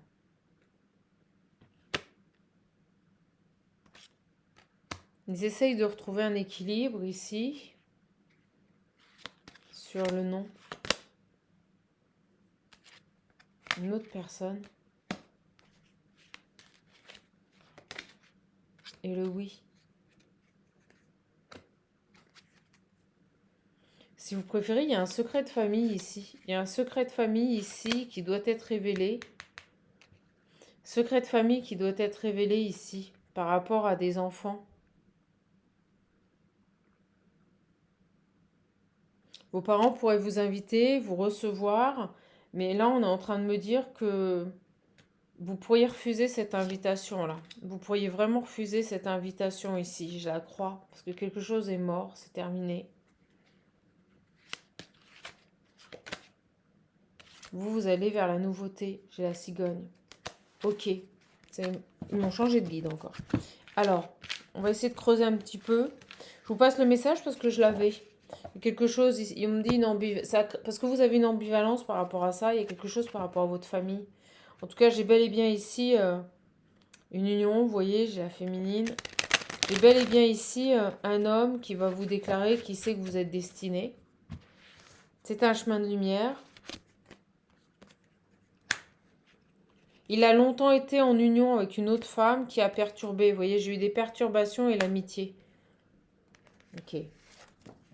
Speaker 1: Ils essayent de retrouver un équilibre ici. Sur le nom. Une autre personne. Et le oui. Si vous préférez, il y a un secret de famille ici. Il y a un secret de famille ici qui doit être révélé. Secret de famille qui doit être révélé ici par rapport à des enfants. Vos parents pourraient vous inviter, vous recevoir, mais là on est en train de me dire que vous pourriez refuser cette invitation-là. Vous pourriez vraiment refuser cette invitation ici, je la crois, parce que quelque chose est mort, c'est terminé. Vous allez vers la nouveauté, j'ai la cigogne. Ok, ils m'ont changé de guide encore. Alors, on va essayer de creuser un petit peu. Je vous passe le message parce que je l'avais. Quelque chose, il me dit une ambivalence. Parce que vous avez une ambivalence par rapport à ça, il y a quelque chose par rapport à votre famille. En tout cas, j'ai bel et bien ici une union, vous voyez, j'ai la féminine. J'ai bel et bien ici un homme qui va vous déclarer qu'il sait que vous êtes destiné. C'est un chemin de lumière. Il a longtemps été en union avec une autre femme qui a perturbé. Vous voyez, j'ai eu des perturbations et l'amitié. Ok. Ils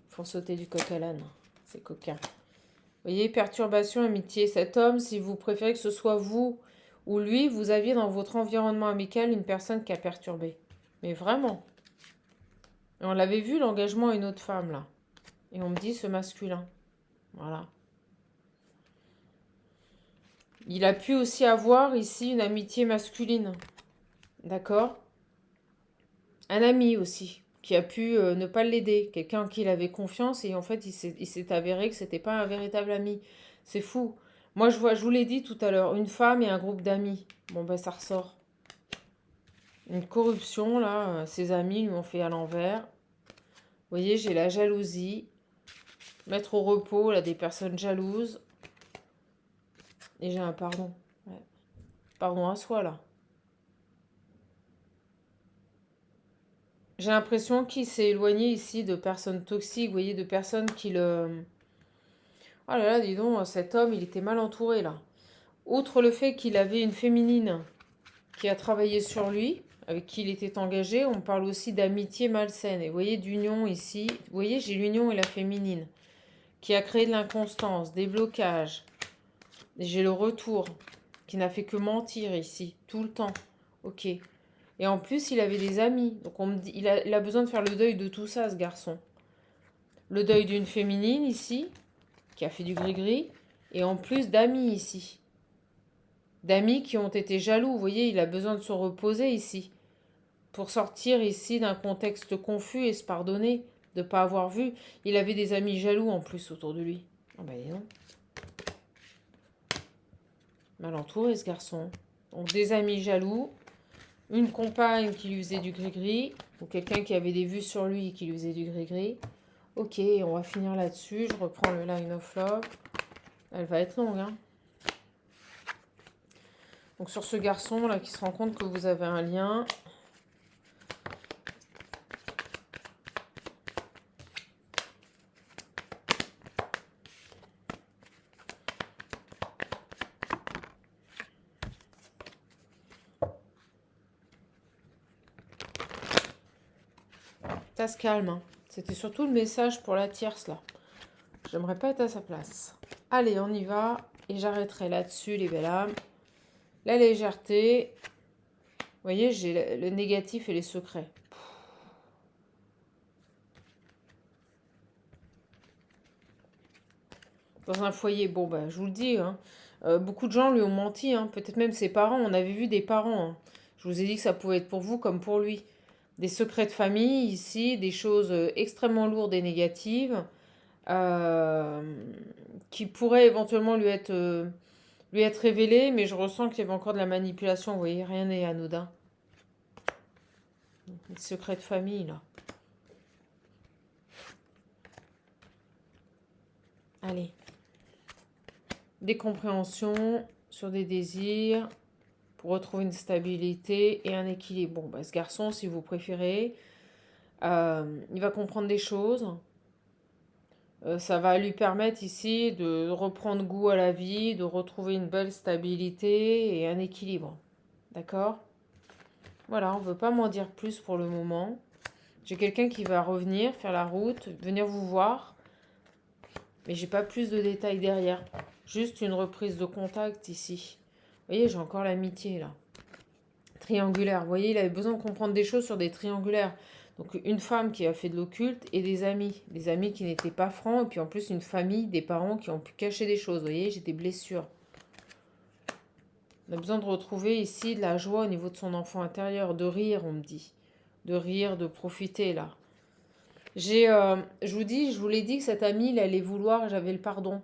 Speaker 1: font sauter du coq à l'âne. C'est coquin. Vous voyez, perturbation, amitié. Cet homme, si vous préférez que ce soit vous ou lui, vous aviez dans votre environnement amical une personne qui a perturbé. Mais vraiment. Et on l'avait vu, l'engagement à une autre femme, là. Et on me dit ce masculin. Voilà. Il a pu aussi avoir ici une amitié masculine. D'accord? Un ami aussi, qui a pu ne pas l'aider. Quelqu'un en qui il avait confiance et en fait, il s'est avéré que c'était pas un véritable ami. C'est fou. Moi, je vous l'ai dit tout à l'heure, une femme et un groupe d'amis. Bon, ben, ça ressort. Une corruption, là, ses amis lui ont fait à l'envers. Vous voyez, j'ai la jalousie. Mettre au repos, là, des personnes jalouses. Et j'ai un pardon. Ouais. Pardon à soi, là. J'ai l'impression qu'il s'est éloigné ici de personnes toxiques, vous voyez, de personnes qui le... Oh là là, dis donc, cet homme, il était mal entouré, là. Outre le fait qu'il avait une féminine qui a travaillé sur lui, avec qui il était engagé, on parle aussi d'amitié malsaine. Et vous voyez, d'union ici. Vous voyez, j'ai l'union et la féminine, qui a créé de l'inconstance, des blocages. J'ai le retour, qui n'a fait que mentir ici, tout le temps. Ok. Et en plus, il avait des amis. Donc, on me dit, il a besoin de faire le deuil de tout ça, ce garçon. Le deuil d'une féminine ici, qui a fait du gris-gris. Et en plus d'amis ici. D'amis qui ont été jaloux. Vous voyez, il a besoin de se reposer ici. Pour sortir ici d'un contexte confus et se pardonner de ne pas avoir vu. Il avait des amis jaloux en plus autour de lui. Ah ben non. Mal entouré, ce garçon. Donc, des amis jaloux, une compagne qui lui faisait du gris-gris, ou quelqu'un qui avait des vues sur lui et qui lui faisait du gris-gris. Ok, on va finir là-dessus. Je reprends le line of love. Elle va être longue, hein. Donc, sur ce garçon, là, qui se rend compte que vous avez un lien. Ça se calme, hein. C'était surtout le message pour la tierce, là. J'aimerais pas être à sa place. Allez, on y va. Et j'arrêterai là-dessus, les belles âmes. La légèreté. Vous voyez, j'ai le négatif et les secrets. Dans un foyer, bon, bah, je vous le dis, hein, beaucoup de gens lui ont menti, hein, peut-être même ses parents. On avait vu des parents, hein. Je vous ai dit que ça pouvait être pour vous comme pour lui. Des secrets de famille ici, des choses extrêmement lourdes et négatives euh, qui pourraient éventuellement lui être révélées, mais je ressens qu'il y avait encore de la manipulation. Vous voyez, rien n'est anodin. Des secrets de famille, là. Allez. Des compréhensions sur des désirs pour retrouver une stabilité et un équilibre. Bon, bah, ce garçon, si vous préférez, il va comprendre des choses. Ça va lui permettre ici de reprendre goût à la vie, de retrouver une belle stabilité et un équilibre. D'accord? Voilà, on ne veut pas m'en dire plus pour le moment. J'ai quelqu'un qui va revenir, faire la route, venir vous voir. Mais j'ai pas plus de détails derrière. Juste une reprise de contact ici. Vous voyez, j'ai encore l'amitié là. Triangulaire. Vous voyez, il avait besoin de comprendre des choses sur des triangulaires. Donc une femme qui a fait de l'occulte et des amis. Des amis qui n'étaient pas francs. Et puis en plus une famille, des parents qui ont pu cacher des choses. Vous voyez, j'ai des blessures. On a besoin de retrouver ici de la joie au niveau de son enfant intérieur. De rire, on me dit. De rire, de profiter là. Je vous l'ai dit que cet ami, il allait vouloir, j'avais le pardon.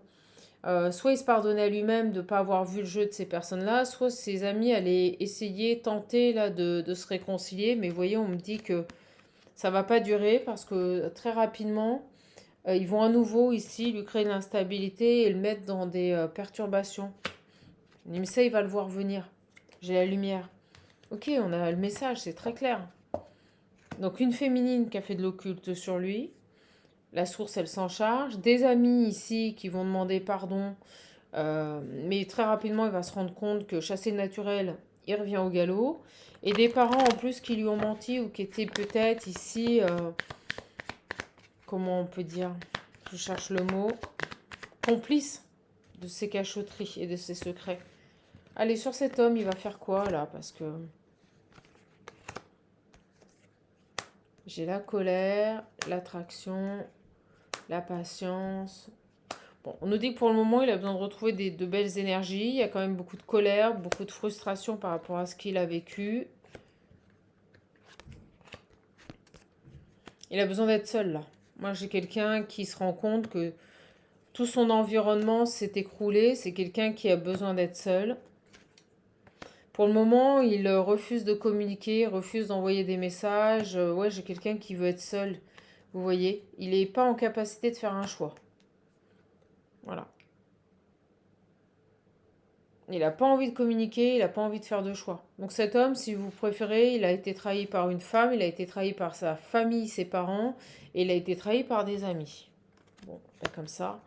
Speaker 1: Soit il se pardonnait à lui-même de ne pas avoir vu le jeu de ces personnes-là, soit ses amis allaient essayer, tenter là, de se réconcilier. Mais vous voyez, on me dit que ça va pas durer parce que très rapidement, ils vont à nouveau ici lui créer de l'instabilité et le mettre dans des perturbations. Mais ça, il va le voir venir. J'ai la lumière. Ok, on a le message, c'est très clair. Donc une féminine qui a fait de l'occulte sur lui. La source, elle s'en charge. Des amis ici qui vont demander pardon. Mais très rapidement, il va se rendre compte que chasser le naturel, il revient au galop. Et des parents en plus qui lui ont menti ou qui étaient peut-être ici, comment on peut dire, je cherche le mot, complices de ses cachotteries et de ses secrets. Allez, sur cet homme, il va faire quoi là? Parce que j'ai la colère, l'attraction, la patience. Bon, on nous dit que pour le moment, il a besoin de retrouver de belles énergies. Il y a quand même beaucoup de colère, beaucoup de frustration par rapport à ce qu'il a vécu. Il a besoin d'être seul, là. Moi, j'ai quelqu'un qui se rend compte que tout son environnement s'est écroulé. C'est quelqu'un qui a besoin d'être seul. Pour le moment, il refuse de communiquer, refuse d'envoyer des messages. Ouais, j'ai quelqu'un qui veut être seul. Vous voyez, il n'est pas en capacité de faire un choix. Voilà. Il n'a pas envie de communiquer, il n'a pas envie de faire de choix. Donc cet homme, si vous préférez, il a été trahi par une femme, il a été trahi par sa famille, ses parents, et il a été trahi par des amis. Bon, là comme ça.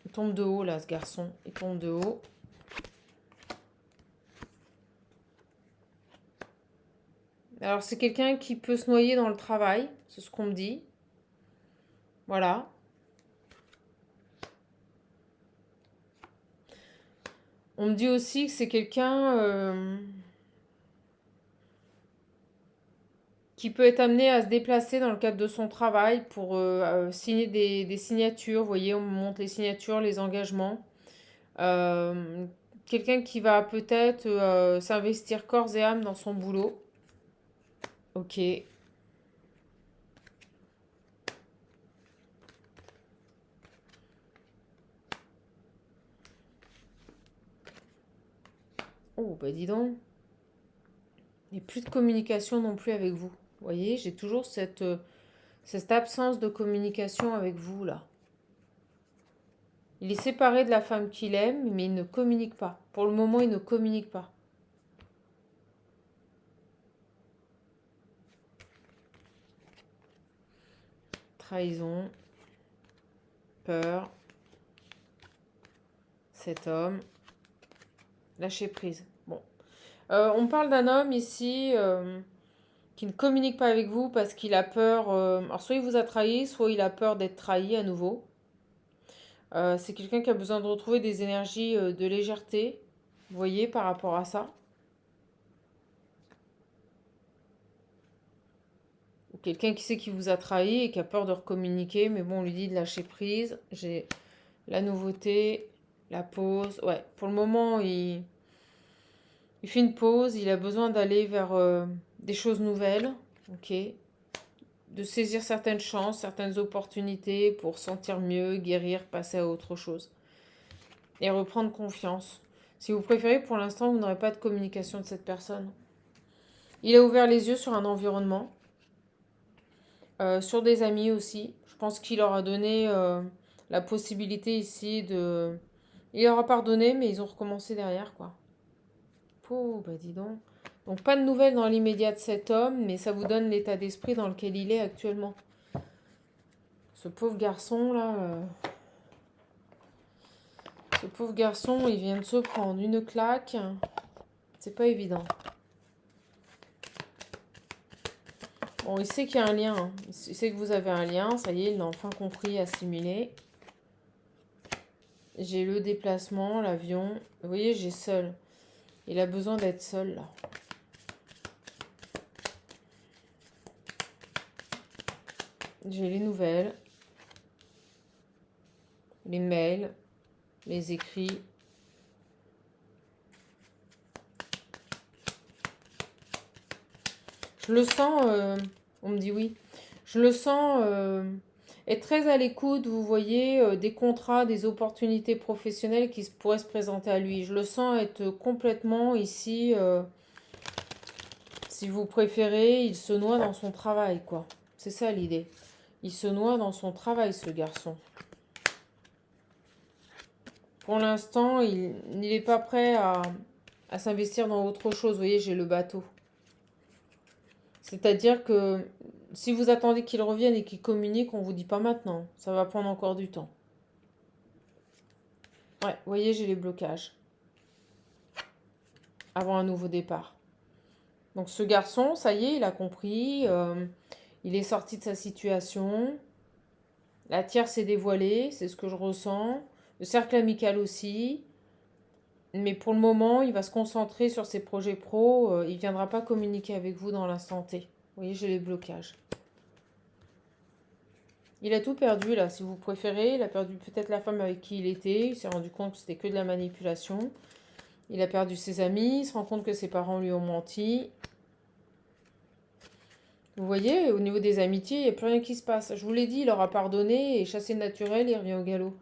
Speaker 1: Il tombe de haut, là, ce garçon. Il tombe de haut. Alors c'est quelqu'un qui peut se noyer dans le travail, c'est ce qu'on me dit. Voilà. On me dit aussi que c'est quelqu'un qui peut être amené à se déplacer dans le cadre de son travail pour signer des signatures. Vous voyez, on me montre les signatures, les engagements. Euh, Quelqu'un qui va peut-être s'investir corps et âme dans son boulot. Ok. Oh, bah dis donc. Il n'y a plus de communication non plus avec vous. Vous voyez, j'ai toujours cette absence de communication avec vous, là. Il est séparé de la femme qu'il aime, mais il ne communique pas. Pour le moment, il ne communique pas. Trahison, peur, cet homme, lâcher prise. Bon. On parle d'un homme ici qui ne communique pas avec vous parce qu'il a peur. Alors, soit il vous a trahi, soit il a peur d'être trahi à nouveau. C'est quelqu'un qui a besoin de retrouver des énergies de légèreté, vous voyez, par rapport à ça. Ou quelqu'un qui sait qu'il vous a trahi et qui a peur de recommuniquer, mais bon, on lui dit de lâcher prise. J'ai la nouveauté, la pause. Ouais, pour le moment, il fait une pause, il a besoin d'aller vers des choses nouvelles, ok, de saisir certaines chances, certaines opportunités pour sentir mieux, guérir, passer à autre chose et reprendre confiance. Si vous préférez, pour l'instant, vous n'aurez pas de communication de cette personne. Il a ouvert les yeux sur un environnement, sur des amis aussi. Je pense qu'il leur a donné la possibilité ici de... Il leur a pardonné, mais ils ont recommencé derrière, quoi. Oh, bah dis donc. Donc pas de nouvelles dans l'immédiat de cet homme, mais ça vous donne l'état d'esprit dans lequel il est actuellement. Ce pauvre garçon là, ce pauvre garçon, il vient de se prendre une claque. C'est pas évident. Bon, il sait qu'il y a un lien, hein. Il sait que vous avez un lien, ça y est, il l'a enfin compris, assimilé. J'ai le déplacement, l'avion. Vous voyez, j'ai seul. Il a besoin d'être seul là. J'ai les nouvelles, les mails, les écrits. Je le sens, on me dit oui, je le sens être très à l'écoute, vous voyez, des contrats, des opportunités professionnelles qui pourraient se présenter à lui. Je le sens être complètement ici, si vous préférez, il se noie dans son travail, quoi. C'est ça l'idée. Il se noie dans son travail, ce garçon. Pour l'instant, il n'est pas prêt à s'investir dans autre chose. Vous voyez, j'ai le bateau. C'est-à-dire que si vous attendez qu'il revienne et qu'il communique, on ne vous dit pas maintenant. Ça va prendre encore du temps. Ouais, vous voyez, j'ai les blocages. Avant un nouveau départ. Donc ce garçon, ça y est, il a compris. Il est sorti de sa situation. La tierce s'est dévoilée, c'est ce que je ressens. Le cercle amical aussi. Mais pour le moment, il va se concentrer sur ses projets pro. Il ne viendra pas communiquer avec vous dans l'instant T. Vous voyez, j'ai les blocages. Il a tout perdu là, si vous préférez. Il a perdu peut-être la femme avec qui il était. Il s'est rendu compte que c'était que de la manipulation. Il a perdu ses amis. Il se rend compte que ses parents lui ont menti. Vous voyez, au niveau des amitiés, il n'y a plus rien qui se passe. Je vous l'ai dit, il leur a pardonné et chassé le naturel, il revient au galop.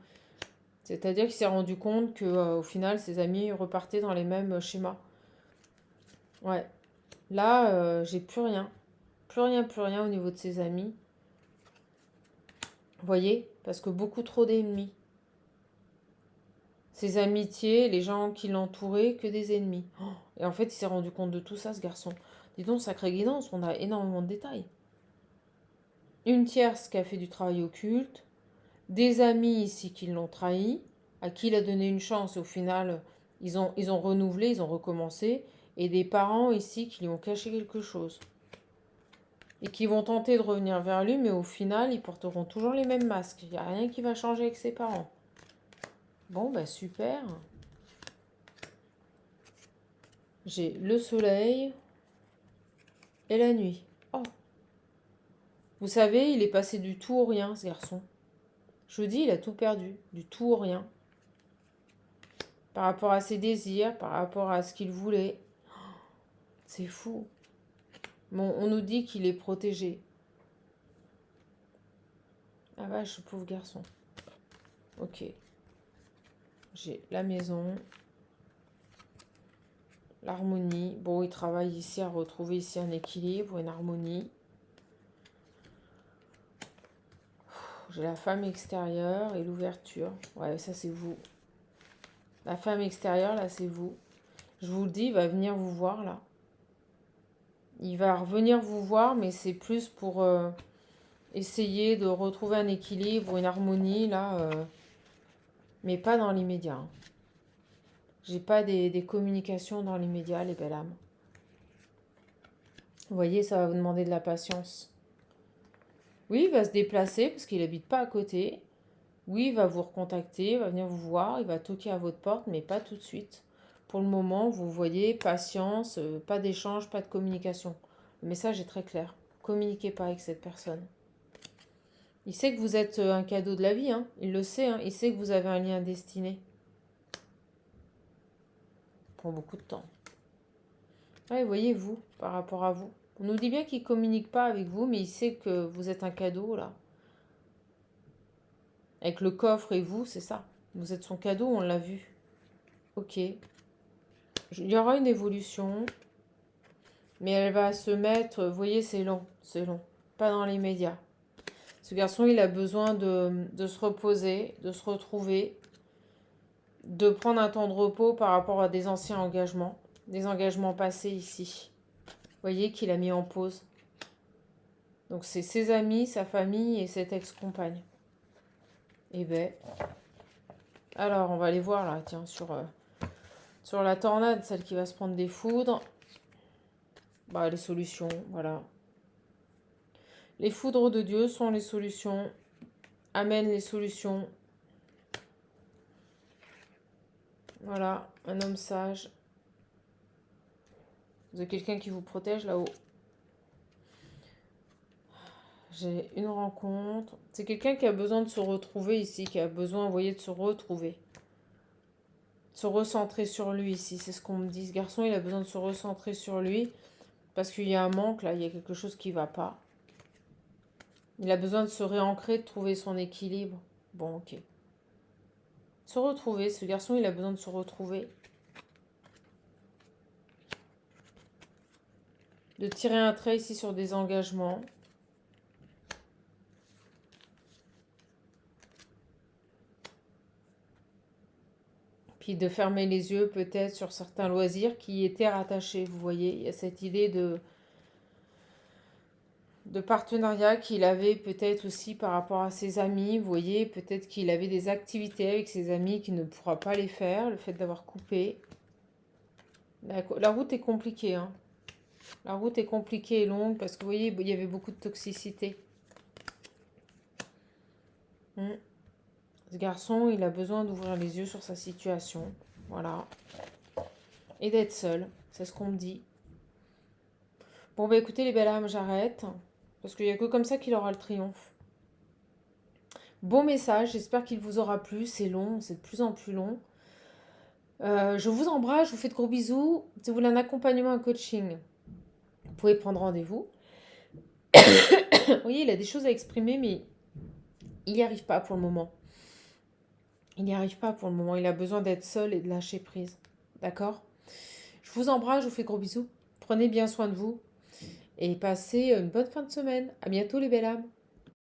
Speaker 1: C'est-à-dire qu'il s'est rendu compte que, au final, ses amis repartaient dans les mêmes schémas. Ouais. Là, j'ai plus rien. Plus rien au niveau de ses amis. Vous voyez? Parce que beaucoup trop d'ennemis. Ses amitiés, les gens qui l'entouraient, que des ennemis. Oh, et en fait, il s'est rendu compte de tout ça, ce garçon. Dis donc, sacrée guidance, on a énormément de détails. Une tierce qui a fait du travail occulte. Des amis ici qui l'ont trahi, à qui il a donné une chance et au final, ils ont renouvelé, ils ont recommencé. Et des parents ici qui lui ont caché quelque chose. Et qui vont tenter de revenir vers lui, mais au final, ils porteront toujours les mêmes masques. Il n'y a rien qui va changer avec ses parents. Bon, bah super. J'ai le soleil et la nuit. Oh. Vous savez, il est passé du tout au rien, ce garçon. Je vous dis, il a tout perdu. Du tout au rien. Par rapport à ses désirs, par rapport à ce qu'il voulait. C'est fou. Bon, on nous dit qu'il est protégé. Ah vache, pauvre garçon. Ok. J'ai la maison. l'harmonie. Bon, il travaille ici à retrouver ici un équilibre, une harmonie. J'ai la femme extérieure et l'ouverture. Ouais, ça c'est vous. La femme extérieure, là, c'est vous. Je vous le dis, il va venir vous voir, là. Il va revenir vous voir, mais c'est plus pour essayer de retrouver un équilibre, une harmonie, là. Mais pas dans l'immédiat. Hein. J'ai pas des communications dans l'immédiat, les belles âmes. Vous voyez, ça va vous demander de la patience. Oui, il va se déplacer parce qu'il n'habite pas à côté. Oui, il va vous recontacter, il va venir vous voir, il va toquer à votre porte, mais pas tout de suite. Pour le moment, vous voyez, patience, pas d'échange, pas de communication. Le message est très clair. Communiquez pas avec cette personne. Il sait que vous êtes un cadeau de la vie, hein. Il le sait, hein. Il sait que vous avez un lien destiné. Ça prend beaucoup de temps. Ouais, voyez-vous, par rapport à vous. On nous dit bien qu'il ne communique pas avec vous, mais il sait que vous êtes un cadeau, là. Avec le coffre et vous, c'est ça. Vous êtes son cadeau, on l'a vu. Ok. Il y aura une évolution, mais elle va se mettre... Vous voyez, c'est long, c'est long. Pas dans les médias. Ce garçon, il a besoin de se reposer, de se retrouver, de prendre un temps de repos par rapport à des anciens engagements, des engagements passés ici. Vous voyez qu'il a mis en pause. Donc c'est ses amis, sa famille et cette ex-compagne. Eh ben, alors on va aller voir là, tiens, sur la tornade, celle qui va se prendre des foudres. Bah, les solutions, voilà. Les foudres de Dieu sont les solutions. Amène les solutions. Voilà, un homme sage. Vous avez quelqu'un qui vous protège là-haut. J'ai une rencontre. C'est quelqu'un qui a besoin de se retrouver ici, qui a besoin, vous voyez, de se retrouver. De se recentrer sur lui ici, c'est ce qu'on me dit. Ce garçon, il a besoin de se recentrer sur lui parce qu'il y a un manque là, il y a quelque chose qui ne va pas. Il a besoin de se réancrer, de trouver son équilibre. Bon, ok. Se retrouver, ce garçon, il a besoin de se retrouver. De tirer un trait ici sur des engagements. Puis de fermer les yeux peut-être sur certains loisirs qui étaient rattachés. Vous voyez, il y a cette idée de partenariat qu'il avait peut-être aussi par rapport à ses amis. Vous voyez, peut-être qu'il avait des activités avec ses amis qu'il ne pourra pas les faire. Le fait d'avoir coupé. La route est compliquée. Hein. La route est compliquée et longue parce que vous voyez, il y avait beaucoup de toxicité. Ce garçon, il a besoin d'ouvrir les yeux sur sa situation. Voilà. Et d'être seul. C'est ce qu'on me dit. Bon, bah écoutez, les belles âmes, j'arrête. Parce qu'il n'y a que comme ça qu'il aura le triomphe. Bon message, j'espère qu'il vous aura plu. C'est long, c'est de plus en plus long. Je vous embrasse, je vous fais de gros bisous. Si vous voulez un accompagnement, un coaching, vous pouvez prendre rendez-vous. Vous voyez, il a des choses à exprimer, mais il n'y arrive pas pour le moment. Il n'y arrive pas pour le moment. Il a besoin d'être seul et de lâcher prise. D'accord ? Je vous embrasse, je vous fais de gros bisous. Prenez bien soin de vous. Et passez une bonne fin de semaine. À bientôt les belles âmes.